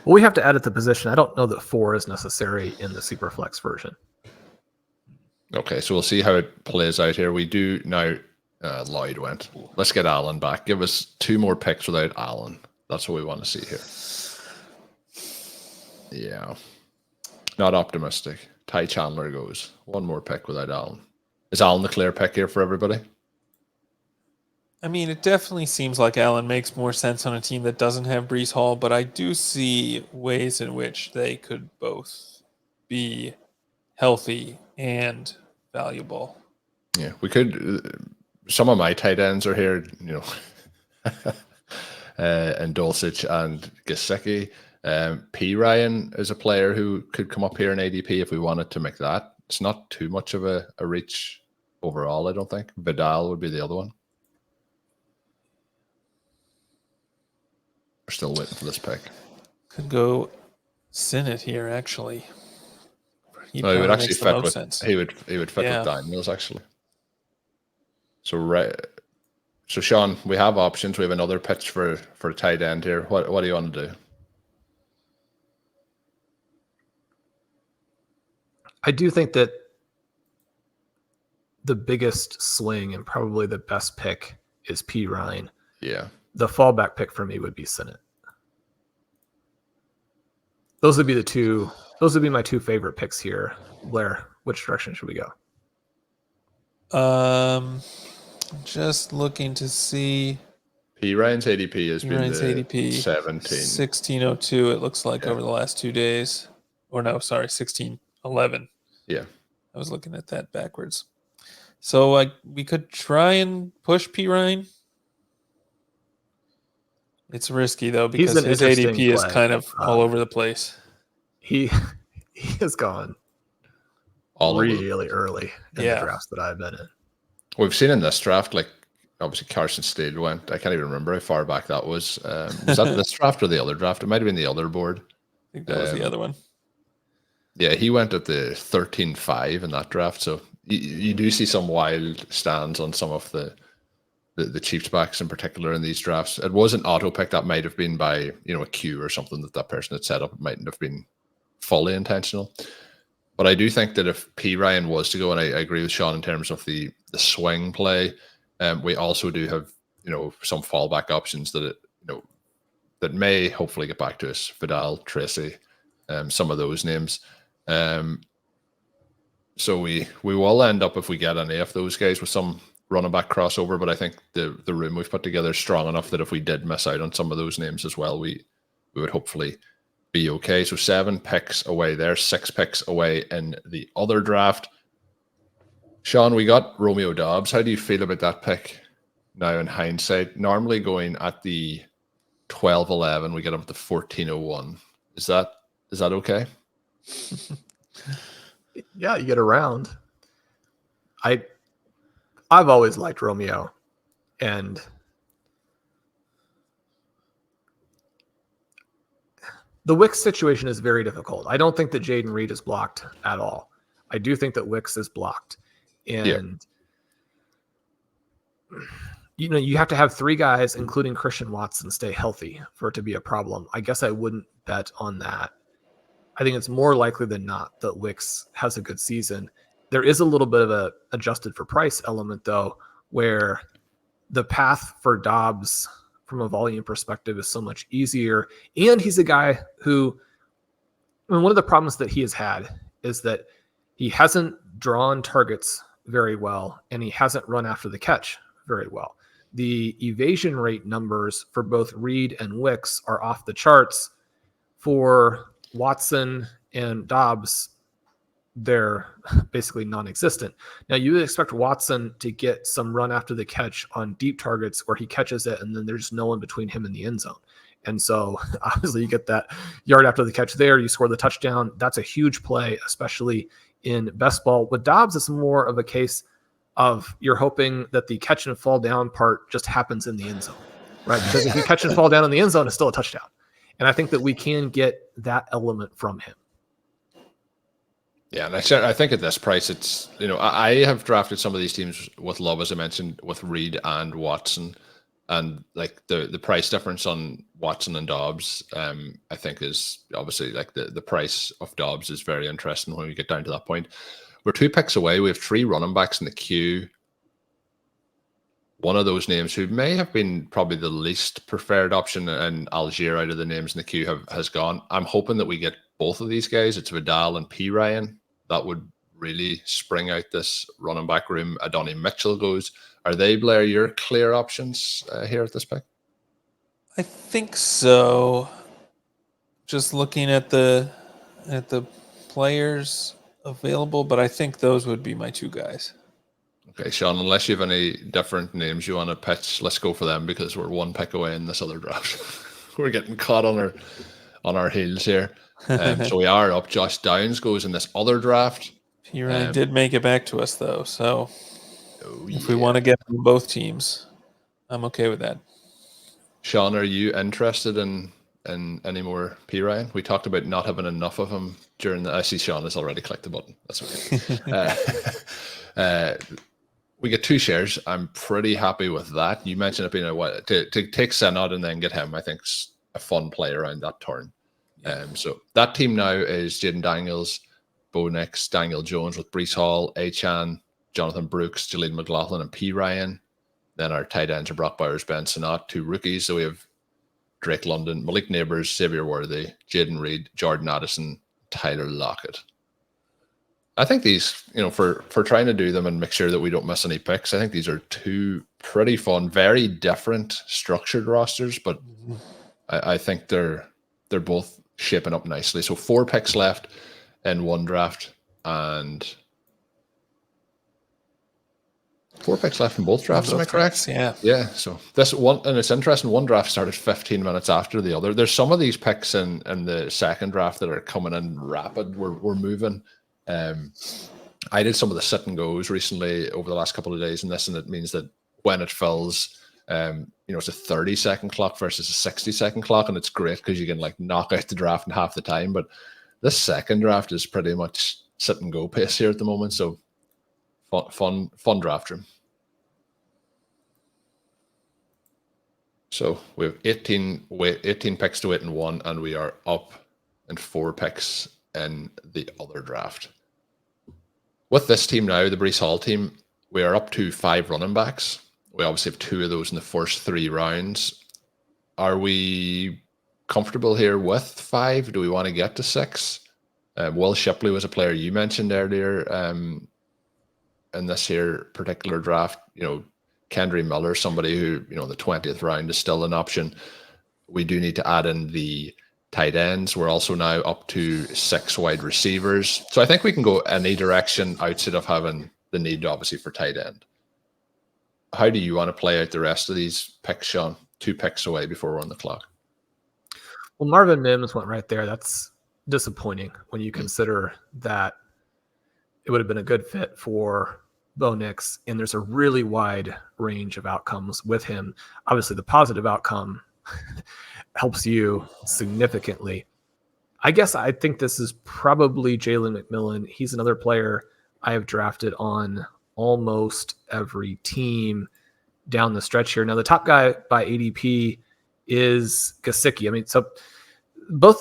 Well, we have to edit the position. I don't know that 4 is necessary in the Superflex version. Okay, so we'll see how it plays out here. We do now. Lloyd went. Let's get Allen back. Give us 2 more picks without Allen. That's what we want to see here. Yeah. Not optimistic. Ty Chandler goes. 1 more pick without Allen. Is Allen the clear pick here for everybody? I mean, it definitely seems like Allen makes more sense on a team that doesn't have Breece Hall, but I do see ways in which they could both be healthy and valuable. Yeah, we could. Some of my tight ends are here, and Dulcich and Gesicki. P. Ryan is a player who could come up here in ADP if we wanted to make that. It's not too much of a reach overall, I don't think. Vidal would be the other one. still waiting for this pick. Could go Sinnott here, actually. He would probably actually makes the fit most with sense. he would fit Yeah. with Daniels actually. So Shawn, we have options. We have another pitch for a tight end here. What do you want to do? I do think that the biggest swing and probably the best pick is P. Ryan. Yeah. The fallback pick for me would be Sinnott. Those would be my two favorite picks here. Blair, which direction should we go? Just looking to see. P. Ryan's ADP has been Ryan's the ADP 1602. It looks like over the last 2 days, or no, sorry, 1611. Yeah, I was looking at that backwards. So we could try and push P. Ryan. It's risky though because his ADP is kind of all over the place. He has gone really early in the drafts that I've been in. We've seen in this draft, like obviously Carson Steele went. I can't even remember how far back that was. Was that this draft or the other draft? It might have been the other board. I think that was the other one. Yeah, he went at the 13-5 in that draft. So you do see some wild stands on some of the Chiefs backs in particular in these drafts. It was an auto pick that might have been by a queue or something that person had set up. It mightn't have been fully intentional. But I do think that if P. Ryan was to go, and I agree with Shawn in terms of the swing play, we also do have some fallback options that that may hopefully get back to us. Vidal, Tracy, some of those names. So we will end up, if we get any of those guys, with some running back crossover. But I think the room we've put together is strong enough that if we did miss out on some of those names as well, we would hopefully be okay. So 7 picks away there, 6 picks away in the other draft. Shawn, we got Romeo Doubs. How do you feel about that pick now in hindsight? Normally going at the 12-11, we get him at the 14-01. Is that okay? Yeah, you get around. I've always liked Romeo, and the Wicks situation is very difficult. I don't think that Jaden Reed is blocked at all. I do think that Wicks is blocked. And, you have to have 3 guys, including Christian Watson, stay healthy for it to be a problem. I guess I wouldn't bet on that. I think it's more likely than not that Wicks has a good season. There is a little bit of a adjusted for price element, though, where the path for Doubs from a volume perspective is so much easier. And he's a guy who, one of the problems that he has had is that he hasn't drawn targets very well, and he hasn't run after the catch very well. The evasion rate numbers for both Reed and Wicks are off the charts. For Watson and Doubs, they're basically non-existent. Now, you would expect Watson to get some run after the catch on deep targets where he catches it, and then there's no one between him and the end zone. And so, obviously, you get that yard after the catch there. You score the touchdown. That's a huge play, especially in best ball. With Doubs, it's more of a case of you're hoping that the catch and fall down part just happens in the end zone, right? Because if you catch and fall down in the end zone, it's still a touchdown. And I think that we can get that element from him. Yeah, and I think at this price, it's, I have drafted some of these teams with love, as I mentioned, with Reed and Watson. And like the price difference on Watson and Doubs, I think is obviously like the price of Doubs is very interesting when we get down to that point. We're 2 picks away. We have 3 running backs in the queue. One of those names who may have been probably the least preferred option in Algier out of the names in the queue has gone. I'm hoping that we get both of these guys. It's Vidal and P. Ryan. That would really spring out this running back room. Adonai Mitchell goes. Are they, Blair, your clear options here at this pick? I think so. Just looking at the players available, but I think those would be my 2 guys. Okay, Shawn, unless you have any different names you want to pitch, let's go for them because we're 1 pick away in this other draft. We're getting caught on our heels here. So we are up. Josh Downs goes in this other draft. P. Ryan did make it back to us, though. So if we want to get on both teams, I'm okay with that. Shawn, are you interested in any more P. Ryan? We talked about not having enough of him during the. I see Shawn has already clicked the button. That's okay. We get 2 shares. I'm pretty happy with that. You mentioned it being to take Senat and then get him. I think is a fun play around that turn. So that team now is Jaden Daniels, Bo Nix, Daniel Jones with Brees Hall, Achan, Jonathan Brooks, Jaleel McLaughlin, and P. Ryan. Then our tight ends are Brock Bowers, Ben Senat, 2 rookies. So we have Drake London, Malik Neighbors, Xavier Worthy, Jaden Reed, Jordan Addison, Tyler Lockett. I think these, for trying to do them and make sure that we don't miss any picks, I think these are 2 pretty fun, very different structured rosters, but I think they're both shaping up nicely. So 4 picks left in one draft and 4 picks left in both drafts, am I correct? Yeah. So this one, and it's interesting, one draft started 15 minutes after the other. There's some of these picks in the second draft that are coming in rapid. We're moving. I did some of the sit and goes recently over the last couple of days in this, and it means that when it fills, it's a 30-second clock versus a 60-second clock, and it's great because you can knock out the draft in half the time. But this second draft is pretty much sit and go pace here at the moment. So fun draft room. So we have 18 picks to wait in one, and we are up in 4 picks in the other draft. With this team now, the Brees Hall team, we are up to 5 running backs. We obviously have 2 of those in the first 3 rounds. Are we comfortable here with 5? Do we want to get to 6? Will Shipley was a player you mentioned earlier in this here particular draft. Kendry Miller, somebody who, the 20th round is still an option. We do need to add in the tight ends. We're also now up to 6 wide receivers. So I think we can go any direction outside of having the need, obviously, for tight end. How do you want to play out the rest of these picks, Shawn? 2 picks away before we're on the clock. Well, Marvin Mims went right there. That's disappointing when you consider that it would have been a good fit for Bo Nix, and there's a really wide range of outcomes with him. Obviously, the positive outcome helps you significantly. I guess I think this is probably Jalen McMillan. He's another player I have drafted on almost every team down the stretch here. Now, the top guy by ADP is Gesicki. I mean, so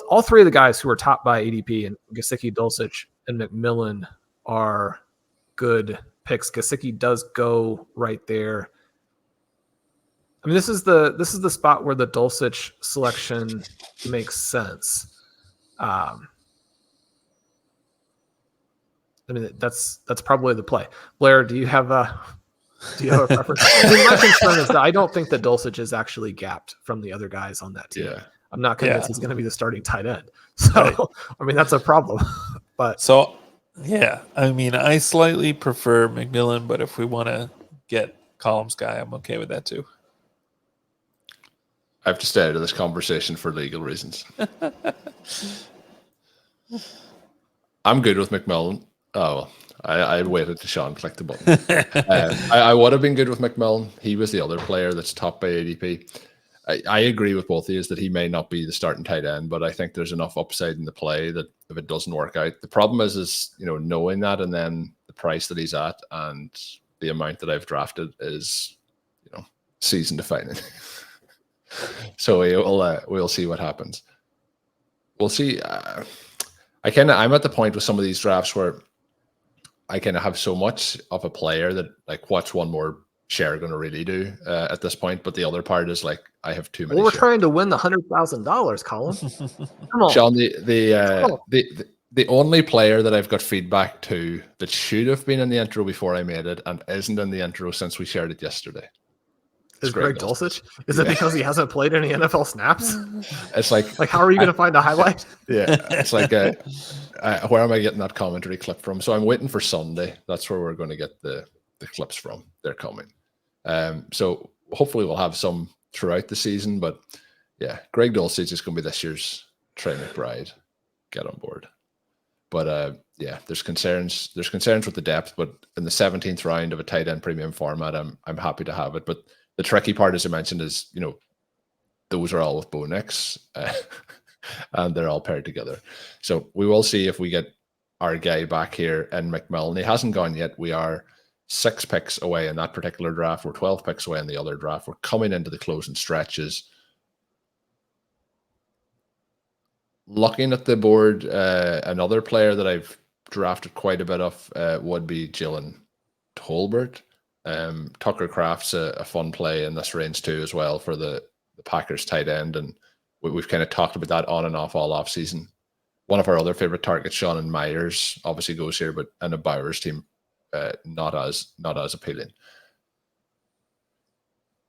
all 3 of the guys who are top by ADP, and Gesicki, Dulcich, and McMillan, are good picks. Gesicki does go right there. I mean, this is the spot where the Dulcich selection makes sense. I mean, that's probably the play. Blair, do you have a preference? I mean, my concern is that I don't think that Dulcich is actually gapped from the other guys on that team. Yeah. I'm not convinced he's going to be the starting tight end. So, right. I mean, that's a problem. But so, yeah, I mean, I slightly prefer McMillan, but if we want to get Colm's guy, I'm okay with that too. I have to stay out of this conversation for legal reasons. I'm good with McMillan. Oh, well, I waited to Shawn click the button. I would have been good with McMillan. He was the other player that's top by ADP. I agree with both of you that he may not be the starting tight end, but I think there's enough upside in the play that if it doesn't work out, the problem is knowing that, and then the price that he's at and the amount that I've drafted is season defining. So we'll see what happens. We'll see. I'm at the point with some of these drafts where I kind of have so much of a player that what's one more share going to really do at this point? But the other part is I have too many. Well, we're trying to win the $100,000, Colm. Come on, Shawn. The only player that I've got feedback to that should have been in the intro before I made it and isn't in the intro since we shared it yesterday is Greg Dulcich. Is it because he hasn't played any NFL snaps? It's how are you going to find a highlight? Yeah, it's where am I getting that commentary clip from? So I'm waiting for Sunday. That's where we're going to get the clips from. They're coming. So hopefully we'll have some throughout the season. But yeah, Greg Dulcich is going to be this year's Trey McBride. Get on board. But yeah, there's concerns with the depth. But in the 17th round of a tight end premium format, I'm happy to have it. But the tricky part, as I mentioned, is those are all with Bo Nix, and they're all paired together. So we will see if we get our guy back here in McMillan. He hasn't gone yet. We are 6 picks away in that particular draft. We're 12 picks away in the other draft. We're coming into the closing stretches. Looking at the board, another player that I've drafted quite a bit of would be Jalen Tolbert. Tucker Kraft's a fun play in this range too as well for the Packers tight end, and we've kind of talked about that on and off all season. One of our other favorite targets, Shawn and Myers, obviously goes here, but in a Bowers team, not as appealing.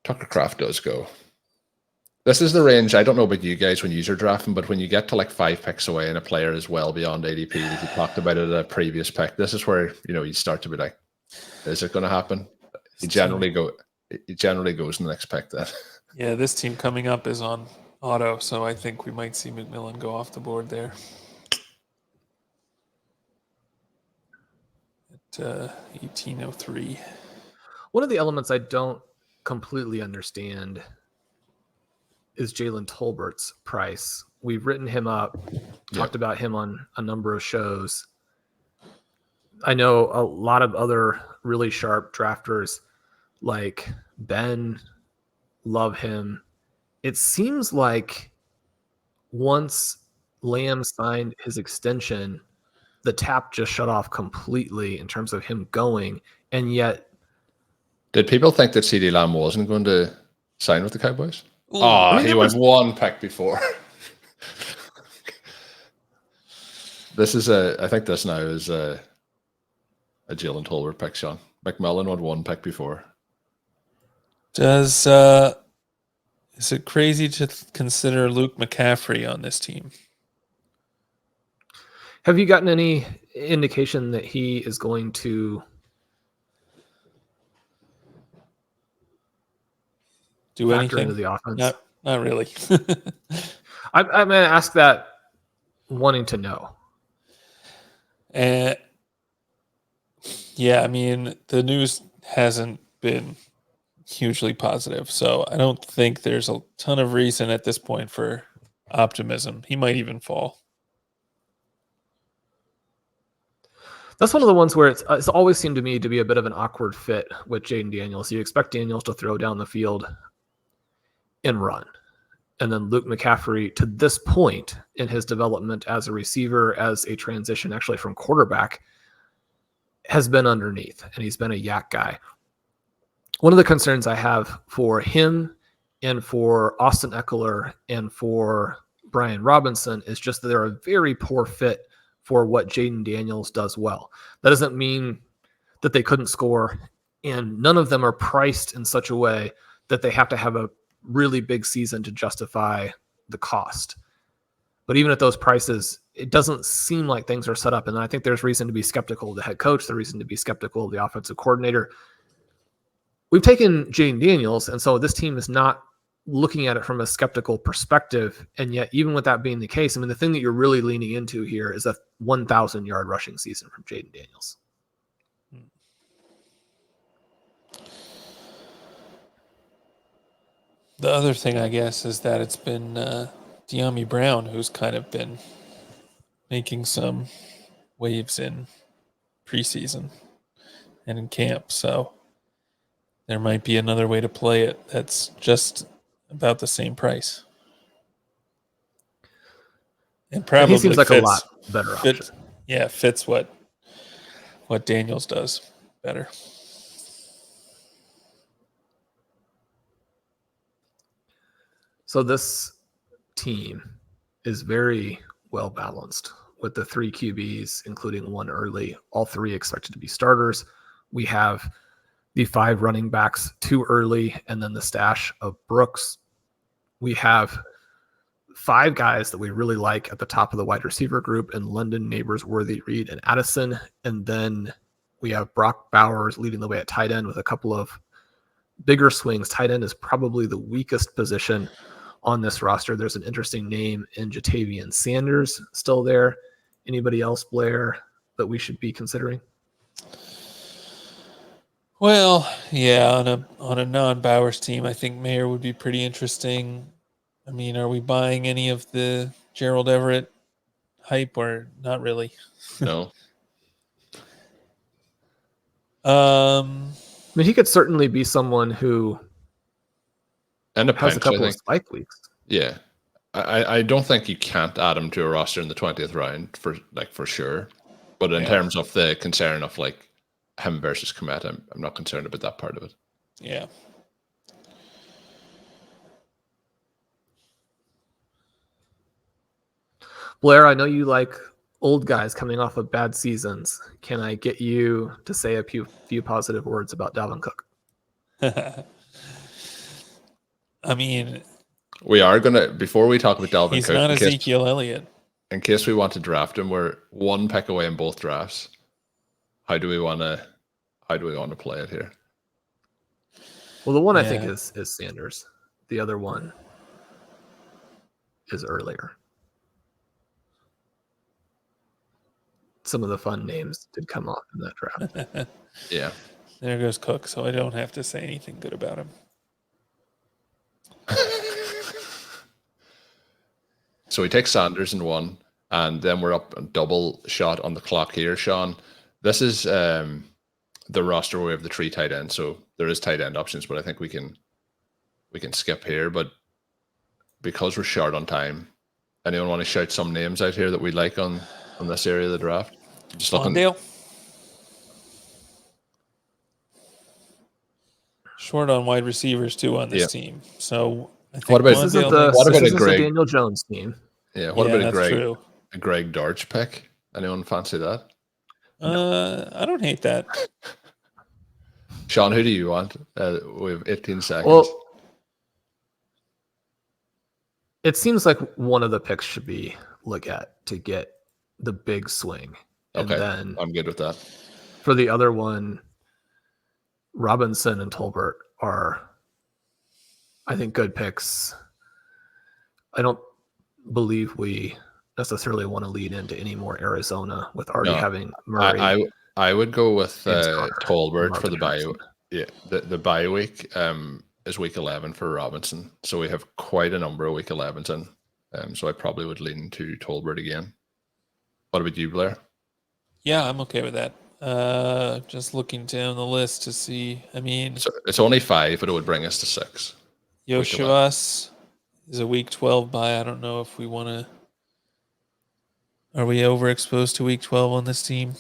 Tucker Kraft does go. This is the range. I don't know about you guys when you're drafting, but when you get to like 5 picks away and a player is well beyond ADP that you talked about at a previous pick, this is where you start to be like, is it going to happen? He generally goes in the next pick then. Yeah, this team coming up is on auto, so I think we might see McMillan go off the board there. At 1803. One of the elements I don't completely understand is Jalen Tolbert's price. We've written him up, talked about him on a number of shows. I know a lot of other really sharp drafters like Ben love him. It seems like once Lamb signed his extension, the tap just shut off completely in terms of him going. And yet, did people think that CeeDee Lamb wasn't going to sign with the Cowboys? Ooh, he went 1 pick before. I think this now is a Jalen Tolbert pick, Shawn. McMillan went 1 pick before. Is it crazy to consider Luke McCaffrey on this team? Have you gotten any indication that he is going to do factor anything into the offense? Not really. I'm going to ask that wanting to know. Yeah, I mean, the news hasn't been hugely positive, so I don't think there's a ton of reason at this point for optimism. He might even fall. That's one of the ones where it's always seemed to me to be a bit of an awkward fit with Jaden Daniels. You expect Daniels to throw down the field and run. And then Luke McCaffrey, to this point in his development as a receiver, as a transition actually from quarterback, has been underneath, and he's been a yak guy. One of the concerns I have for him and for Austin Eckler and for Brian Robinson is just that they're a very poor fit for what Jaden Daniels does well. That doesn't mean that they couldn't score, and none of them are priced in such a way that they have to have a really big season to justify the cost. But even at those prices, it doesn't seem like things are set up. And I think there's reason to be skeptical of the head coach, the reason to be skeptical of the offensive coordinator. We've taken Jaden Daniels, and so this team is not looking at it from a skeptical perspective. And yet, even with that being the case, I mean, the thing that you're really leaning into here is a 1,000-yard rushing season from Jaden Daniels. The other thing, I guess, is that it's been De'Ami Brown who's kind of been making some waves in preseason and in camp. So there might be another way to play it that's just about the same price. And probably he seems like a lot better option. Yeah, fits what Daniels does better. So this team is very well balanced with the 3 QBs, including 1 early, all 3 expected to be starters. We have the 5 running backs, 2 early, and then the stash of Brooks. We have 5 guys that we really like at the top of the wide receiver group in London, Neighbors, Worthy, Reed, and Addison. And then we have Brock Bowers leading the way at tight end with a couple of bigger swings. Tight end is probably the weakest position on this roster. There's an interesting name in Jatavian Sanders still there. Anybody else, Blair, that we should be considering? Well, yeah, on a non-Bowers team, I think Mayer would be pretty interesting. I mean, are we buying any of the Gerald Everett hype or not really? No. I mean, he could certainly be someone who And a has a pinch, I couple of think. spike weeks. Yeah. I don't think you can't add him to a roster in the 20th round for sure. But in terms of the concern of like him versus Komet, I'm not concerned about that part of it. Yeah. Blair, I know you like old guys coming off of bad seasons. Can I get you to say a few positive words about Dalvin Cook? I mean, we are going to, before we talk about Dalvin he's Cook, not Ezekiel Elliott. In case we want to draft him, we're one pick away in both drafts. How do we want to play it here? Well, the one I think is Sanders. The other one is earlier. Some of the fun names did come off in that draft. Yeah. There goes Cook, so I don't have to say anything good about him. So we take Sanders in one, and then we're up a double shot on the clock here, Shawn. This is the roster where we have the 3 tight ends, so there is tight end options, but I think we can skip here. But because we're short on time, anyone want to shout some names out here that we like on this area of the draft? Just looking. Mondale. Short on wide receivers too on this team. So I think what about this isn't the Daniel Jones team? Yeah. What about a Greg Dortch pick? Anyone fancy that? I don't hate that. Shawn, who do you want? We have 18 seconds. Well, it seems like one of the picks should be Leggett to get the big swing. Okay, and then I'm good with that. For the other one, Robinson and Tolbert are, I think, good picks. I don't believe we necessarily want to lead into any more Arizona with already having Murray. I would go with Tolbert for the bye. Yeah, the bye week is week 11 for Robinson, so we have quite a number of week 11s in. So I probably would lean to Tolbert again. What about you, Blair? Yeah, I'm okay with that. Just looking down the list to see. I mean, it's only 5, but it would bring us to 6. Yoshivas is a week 12 bye. I don't know if we want to. Are we overexposed to week 12 on this team?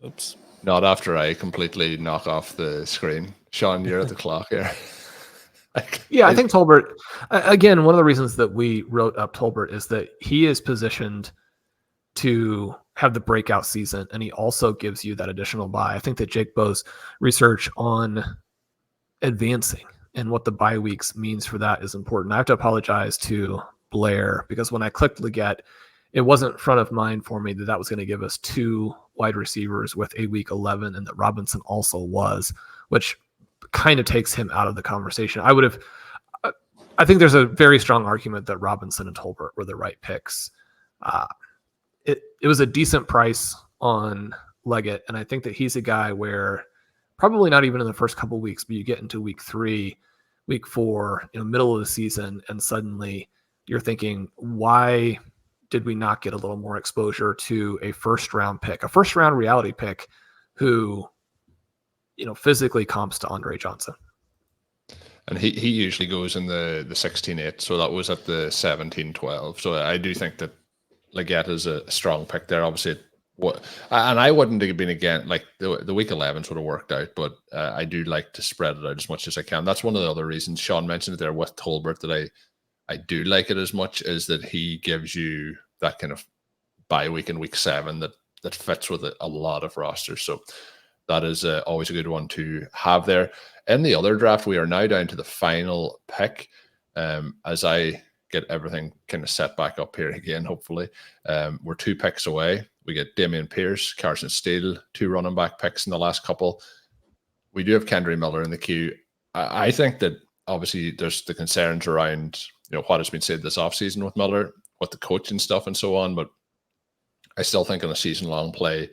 Oops. Not after I completely knock off the screen. Shawn, you're at the clock here. Yeah, I think Tolbert, again, one of the reasons that we wrote up Tolbert is that he is positioned to have the breakout season, and he also gives you that additional bye. I think that Jake Bowe's research on advancing and what the bye weeks means for that is important. I have to apologize to Blair because when I clicked Leggett, it wasn't front of mind for me that was going to give us 2 wide receivers with a week 11, and that Robinson also was, which kind of takes him out of the conversation. I think there's a very strong argument that Robinson and Tolbert were the right picks. It was a decent price on Leggett, and I think that he's a guy where probably not even in the first couple of weeks, but you get into week 3, week 4, middle of the season, and suddenly you're thinking, why did we not get a little more exposure to a first round reality pick who, physically comps to Andre Johnson? And he usually goes in the 16-8, so that was at the 17-12. So I do think that Leggett is a strong pick there. Obviously, and I wouldn't have been again, like the week 11s would have worked out, but I do like to spread it out as much as I can. That's one of the other reasons Shawn mentioned it there with Tolbert that I do like it as much, is that he gives you that kind of bye week in week 7 that fits with a lot of rosters. So that is always a good one to have there. In the other draft, we are now down to the final pick. As I get everything kind of set back up here again, hopefully. We're 2 picks away. We get Damian Pierce, Carson Steele, 2 running back picks in the last couple. We do have Kendry Miller in the queue. I think that obviously there's the concerns around what has been said this offseason with Miller, with the coaching stuff and so on, but I still think in a season-long play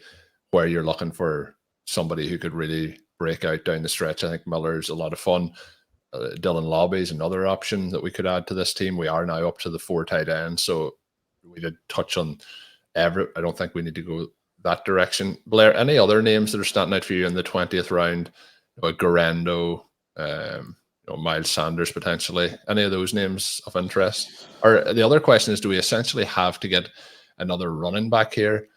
where you're looking for somebody who could really break out down the stretch, I think Miller's a lot of fun. Dylan Lobby is another option that we could add to this team. We are now up to the 4 tight ends, so we did touch on Everett. I don't think we need to go that direction. Blair, any other names that are standing out for you in the 20th round? Garendo, Miles Sanders potentially. Any of those names of interest? Or the other question is, do we essentially have to get another running back here?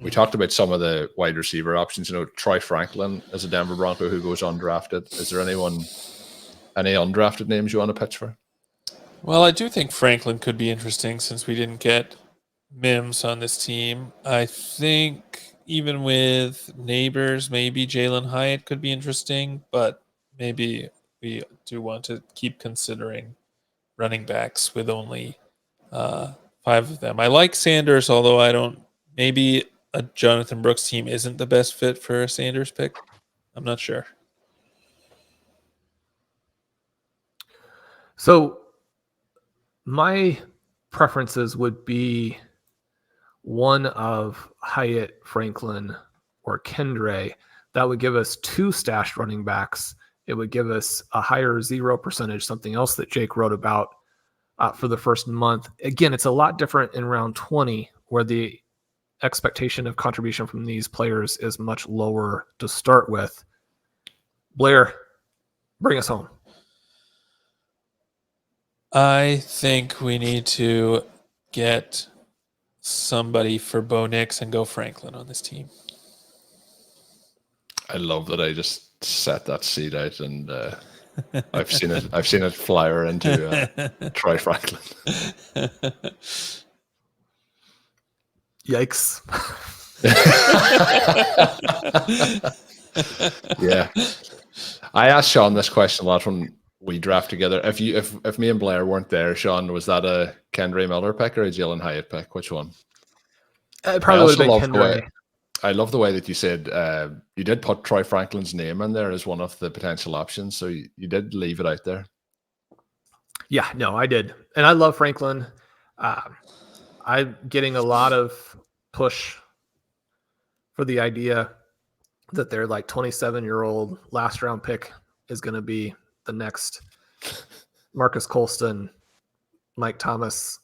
We talked about some of the wide receiver options. Troy Franklin is a Denver Bronco who goes undrafted. Is there any undrafted names you want to pitch for? Well, I do think Franklin could be interesting since we didn't get Mims on this team. I think even with Neighbors, maybe Jalen Hyatt could be interesting, but maybe we do want to keep considering running backs with only 5 of them. I like Sanders, although maybe a Jonathan Brooks team isn't the best fit for a Sanders pick. I'm not sure. So my preferences would be one of Hyatt, Franklin, or Kendre. That would give us 2 stashed running backs. It would give us a higher 0 percentage, something else that Jake wrote about for the first month. Again, it's a lot different in round 20, where the expectation of contribution from these players is much lower to start with. Blair, bring us home. I think we need to get somebody for Bo Nix and go Franklin on this team. I love that I just set that seed out, and I've seen it flyer into Troy Franklin. Yikes. Yeah. I asked Shawn this question a lot when we draft together. If me and Blair weren't there, Shawn, was that a Kendre Miller pick or a Jalen Hyatt pick? Which one? It probably would have been Kendre. I love the way that you said you did put Troy Franklin's name in there as one of the potential options. So you did leave it out there. Yeah, no, I did. And I love Franklin. I'm getting a lot of push for the idea that their 27-year-old last round pick is going to be the next Marcus Colston, Mike Thomas.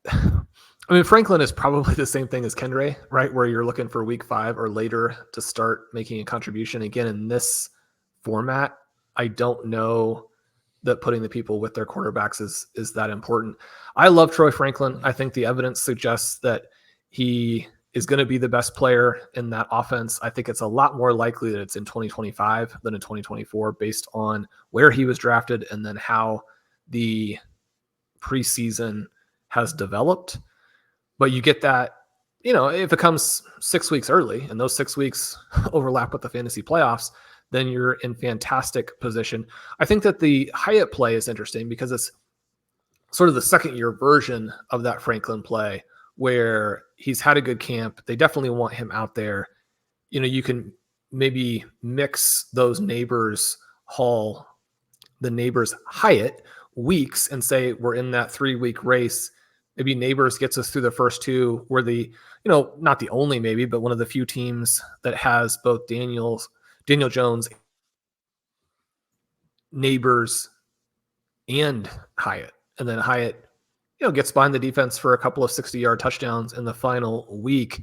I mean, Franklin is probably the same thing as Kendre, right? Where you're looking for week 5 or later to start making a contribution. Again, in this format, I don't know that putting the people with their quarterbacks is that important. I love Troy Franklin. I think the evidence suggests that he is going to be the best player in that offense. I think it's a lot more likely that it's in 2025 than in 2024 based on where he was drafted and then how the preseason has developed. But you get that, if it comes 6 weeks early and those 6 weeks overlap with the fantasy playoffs, then you're in fantastic position. I think that the Hyatt play is interesting because it's sort of the second year version of that Franklin play where he's had a good camp. They definitely want him out there. You can maybe mix those Neighbors Hyatt weeks and say we're in that 3-week race. Maybe Neighbors gets us through the first 2. We're the, not the only maybe, but one of the few teams that has both Daniel Jones, Neighbors, and Hyatt. And then Hyatt, gets behind the defense for a couple of 60-yard touchdowns in the final week.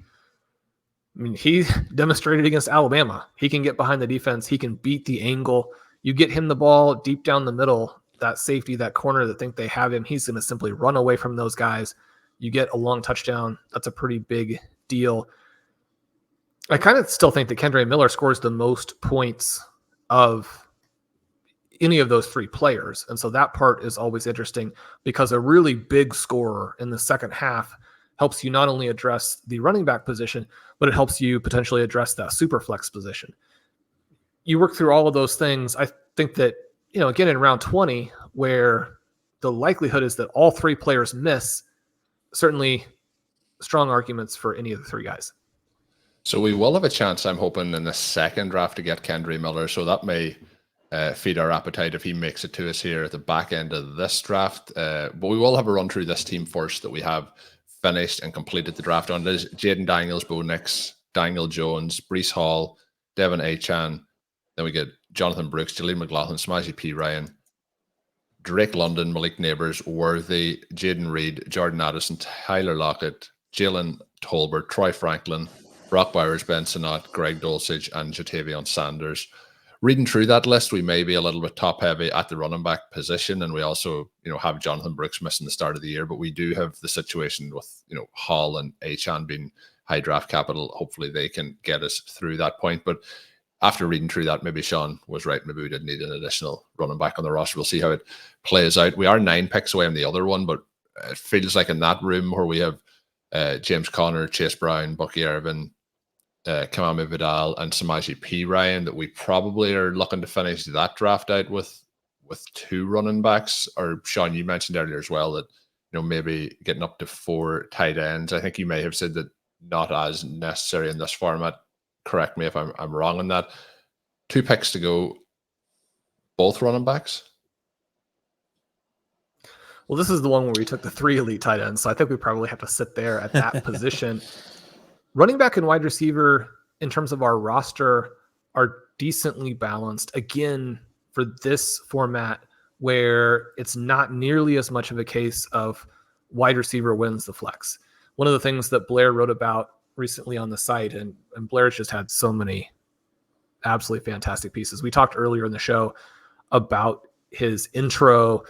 I mean, he demonstrated against Alabama. He can get behind the defense. He can beat the angle. You get him the ball deep down the middle, that safety, that corner that think they have him, he's going to simply run away from those guys. You get a long touchdown. That's a pretty big deal. I kind of still think that Kendre Miller scores the most points of any of those 3 players. And so that part is always interesting because a really big scorer in the second half helps you not only address the running back position, but it helps you potentially address that super flex position. You work through all of those things. I think that, again, in round 20, where the likelihood is that all 3 players miss, certainly strong arguments for any of the 3 guys. So we will have a chance, I'm hoping, in the second draft to get Kendre Miller. So that may feed our appetite if he makes it to us here at the back end of this draft. But we will have a run through this team first that we have finished and completed the draft on. There's Jaden Daniels, Bo Nix, Daniel Jones, Breece Hall, Devin Achan. Then we get Jonathan Brooks, Jaleel McLaughlin, Samaje P. Ryan, Drake London, Malik Neighbors, Worthy, Jaden Reed, Jordan Addison, Tyler Lockett, Jalen Tolbert, Troy Franklin, Brock Bowers, Ben Sinnott, Greg Dulcich, and Jatavion Sanders. Reading through that list, we may be a little bit top heavy at the running back position, and we also, have Jonathan Brooks missing the start of the year. But we do have the situation with, Hall and Achan being high draft capital. Hopefully, they can get us through that point. But after reading through that, maybe Shawn was right. Maybe we did need an additional running back on the roster. We'll see how it plays out. We are 9 picks away on the other one, but it feels like in that room where we have James Conner, Chase Brown, Bucky Irvin, Kamame Vidal, and Samaje P. Ryan, that we probably are looking to finish that draft out with 2 running backs. Or Shawn, you mentioned earlier as well that maybe getting up to 4 tight ends. I think you may have said that not as necessary in this format. Correct me if I'm wrong on that. 2 picks to go, both running backs. Well, this is the one where we took the 3 elite tight ends, so I think we probably have to sit there at that position. Running back and wide receiver, in terms of our roster, are decently balanced. Again, for this format, where it's not nearly as much of a case of wide receiver wins the flex. One of the things that Blair wrote about recently on the site, and Blair's just had so many absolutely fantastic pieces. We talked earlier in the show about his intro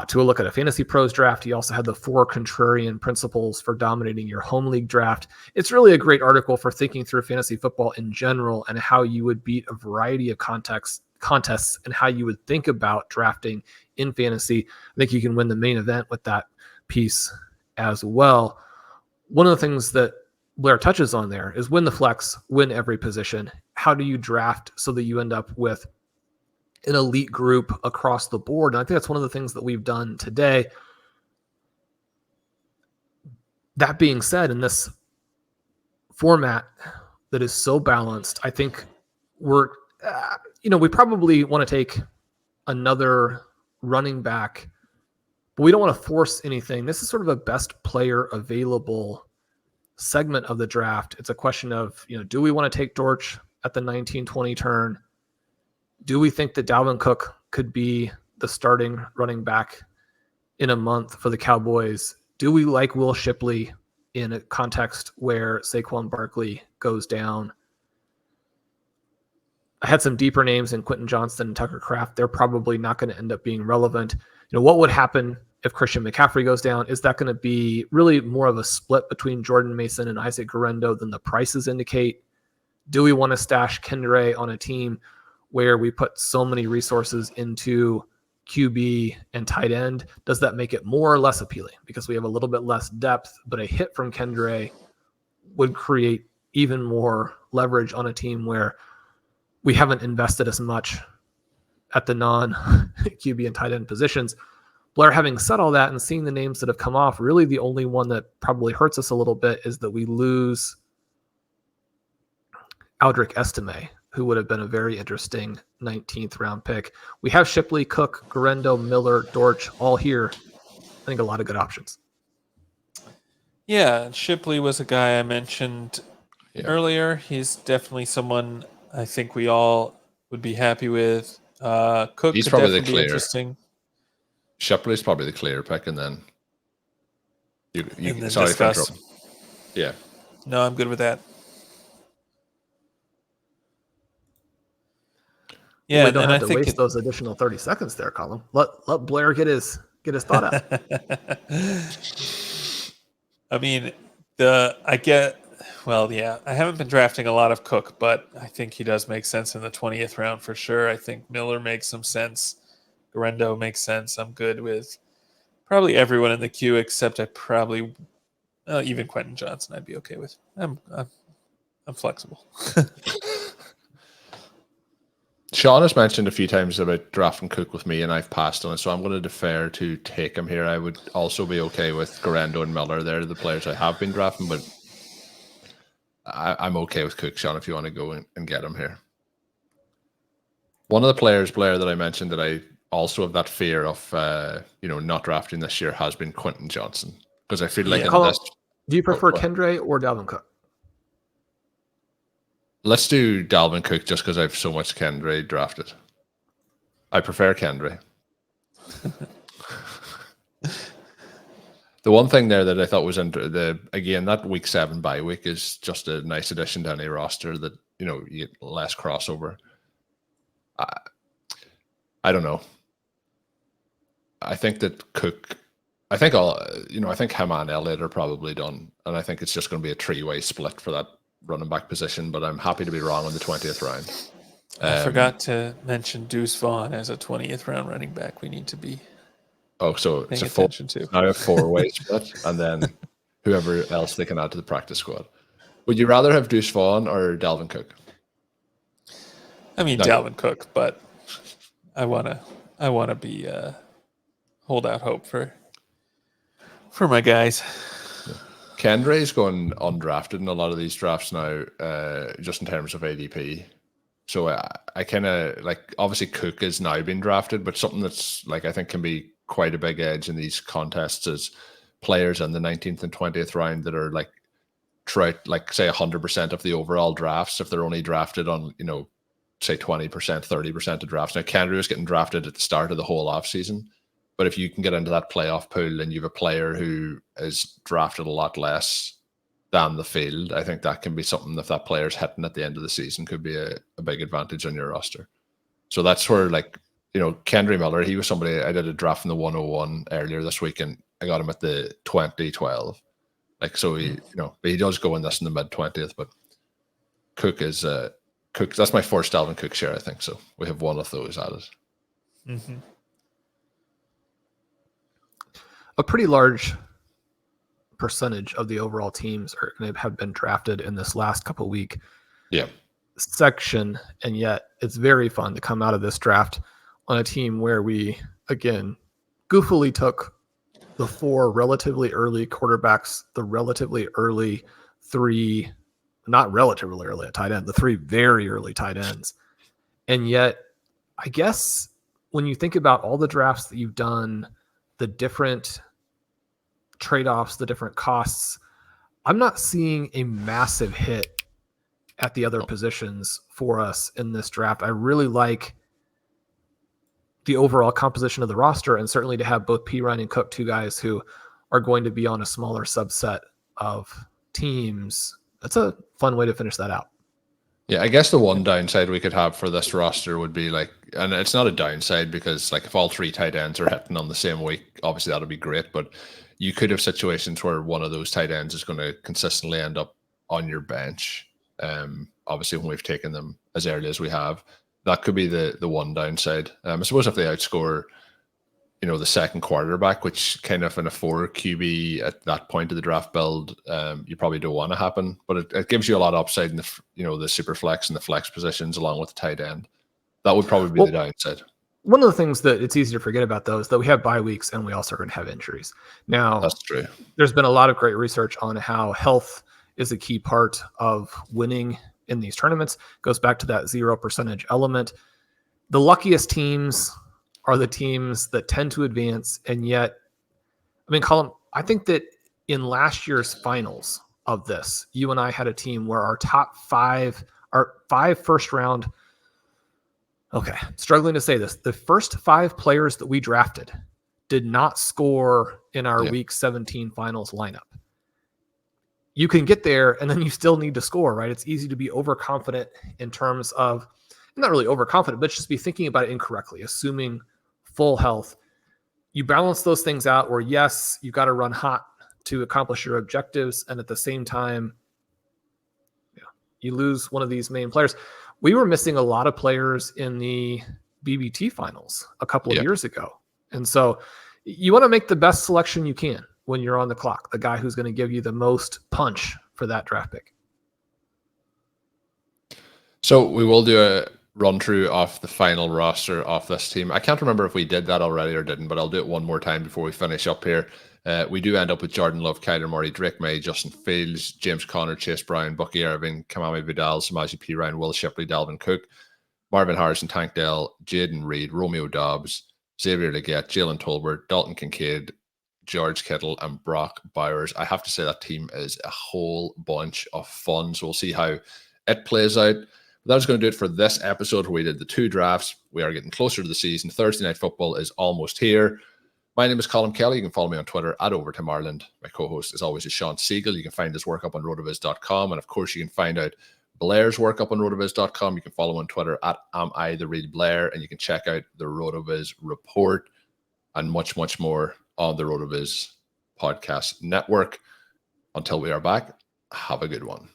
to a look at a Fantasy Pros draft. He also had the 4 contrarian principles for dominating your home league draft. It's really a great article for thinking through fantasy football in general and how you would beat a variety of contests and how you would think about drafting in fantasy. I think you can win the main event with that piece as well. One of the things that Blair touches on there is win the flex, win every position. How do you draft so that you end up with an elite group across the board? And I think that's one of the things that we've done today. That being said, in this format that is so balanced, I think we're, we probably want to take another running back, but we don't want to force anything. This is sort of a best player available segment of the draft. It's a question of, do we want to take Dortch at the 19-20 turn? Do we think that Dalvin Cook could be the starting running back in a month for the Cowboys? Do we like Will Shipley in a context where Saquon Barkley goes down? I had some deeper names in Quentin Johnston and Tucker Kraft. They're probably not going to end up being relevant. What would happen if Christian McCaffrey goes down? Is that going to be really more of a split between Jordan Mason and Isaac Guerrero than the prices indicate? Do we want to stash Kendre on a team where we put so many resources into QB and tight end? Does that make it more or less appealing? Because we have a little bit less depth, but a hit from Kendre would create even more leverage on a team where we haven't invested as much at the non-QB and tight end positions. Blair, having said all that and seeing the names that have come off, really the only one that probably hurts us a little bit is that we lose Aldrick Estime, who would have been a very interesting 19th round pick. We have Shipley, Cook, Guerrero, Miller, Dortch, all here. I think a lot of good options. Yeah, Shipley was a guy I mentioned earlier. He's definitely someone I think we all would be happy with. Cook He's could probably definitely the be clear. Interesting. Shipley's probably the clear pick, and then you and then sorry discuss. for interrupting. Yeah. No, I'm good with that. Yeah, we don't and have I to think waste those additional 30 seconds there, Colm. Let Blair get his thought out. I mean, I haven't been drafting a lot of Cook, but I think he does make sense in the 20th round for sure. I think Miller makes some sense. Guerrero makes sense. I'm good with probably everyone in the queue except even Quentin Johnson I'd be okay with. I'm flexible. Shawn has mentioned a few times about drafting Cook with me, and I've passed on it, so I'm going to defer to take him here. I would also be okay with Guerrero and Miller. They're the players I have been drafting, but I'm okay with Cook, Shawn, if you want to go and get him here. One of the players, Blair, that I mentioned that I also have that fear of not drafting this year has been Quentin Johnson, because I feel like do you prefer Kendre or Dalvin Cook? Let's do Dalvin Cook just because I have so much Kendry drafted. I prefer Kendry. The one thing there that I thought was again, that week 7 bye week is just a nice addition to any roster that, you get less crossover. I don't know. I think that Cook, I think him and Elliott are probably done. And I think it's just going to be a 3-way split for that running back position, but I'm happy to be wrong on the 20th round. I forgot to mention Deuce Vaughn as a 20th round running back. We need to be so it's attention to. Now a 4-way split, and then whoever else they can add to the practice squad. Would you rather have Deuce Vaughn or Dalvin Cook? I mean, Dalvin Cook, but I wanna be hold out hope for my guys. Kendry's going undrafted in a lot of these drafts now, just in terms of ADP. So I kind of obviously Cook is now being drafted, but something that's I think can be quite a big edge in these contests is players in the 19th and 20th round that are say 100% of the overall drafts, if they're only drafted on, say 20%, 30% of drafts. Now Kendry is getting drafted at the start of the whole off season, but if you can get into that playoff pool and you have a player who is drafted a lot less than the field, I think that can be something, if that player's hitting at the end of the season, could be a big advantage on your roster. So that's where Kendry Miller, he was somebody I did a draft in the 101 earlier this week, and I got him at the 2012. So he, but he does go in this in the mid 20th. But Cook is Cook. That's my first Dalvin Cook share, I think. So we have one of those added. Mm-hmm. A pretty large percentage of the overall teams are going to have been drafted in this last couple week section, and yet it's very fun to come out of this draft on a team where we again goofily took the 4 relatively early quarterbacks, the relatively early 3, not relatively early at tight end, the 3 very early tight ends. And yet, I guess when you think about all the drafts that you've done, the different trade-offs, the different costs, I'm not seeing a massive hit at the other positions for us in this draft. I really like the overall composition of the roster, and certainly to have both Pirine and Cook, 2 guys who are going to be on a smaller subset of teams. That's a fun way to finish that out. Yeah, I guess the one downside we could have for this roster would be and it's not a downside because if all 3 tight ends are hitting on the same week, obviously that'll be great, but you could have situations where one of those tight ends is going to consistently end up on your bench. Obviously when we've taken them as early as we have, that could be the one downside. I suppose if they outscore, the second quarterback, which kind of in a 4 QB at that point of the draft build, you probably don't want to happen, but it gives you a lot of upside in the super flex and the flex positions along with the tight end. That would probably be the downside. One of the things that it's easy to forget about, though, is that we have bye weeks and we also are going to have injuries. Now, that's true. There's been a lot of great research on how health is a key part of winning in these tournaments. It goes back to that 0% element. The luckiest teams are the teams that tend to advance, and yet, Colm, I think that in last year's finals of this, you and I had a team where our top 5 first round. Okay, struggling to say this. The first 5 players that we drafted did not score in our week 17 finals lineup. You can get there and then you still need to score, right? It's easy to be overconfident in terms of, not really overconfident, but just be thinking about it incorrectly, assuming full health. You balance those things out where, yes, you've got to run hot to accomplish your objectives. And at the same time, you lose one of these main players. We were missing a lot of players in the BBT finals a couple of years ago. And so you want to make the best selection you can when you're on the clock, the guy who's going to give you the most punch for that draft pick. So we will do a run through of the final roster of this team. I can't remember if we did that already or didn't, but I'll do it one more time before we finish up here. We do end up with Jordan Love, Kyler Murray, Drake May, Justin Fields, James Conner, Chase Brown, Bucky Irving, Kamami Vidal, Samaje Perine, Will Shipley, Dalvin Cook, Marvin Harrison, Tank Dell, Jaden Reed, Romeo Dobbs, Xavier Legette, Jalen Tolbert, Dalton Kincaid, George Kittle, and Brock Bowers. I have to say that team is a whole bunch of fun. So we'll see how it plays out. That was going to do it for this episode where we did the 2 drafts. We are getting closer to the season. Thursday Night Football is almost here. My name is Colm Kelly. You can follow me on Twitter at Overtime Ireland. My co-host, as always, is Shawn Siegele. You can find his work up on rotoviz.com. And of course, you can find out Blair's work up on rotoviz.com. You can follow him on Twitter at @AmITheRealBlair. And you can check out the RotoViz report and much, much more on the RotoViz podcast network. Until we are back, have a good one.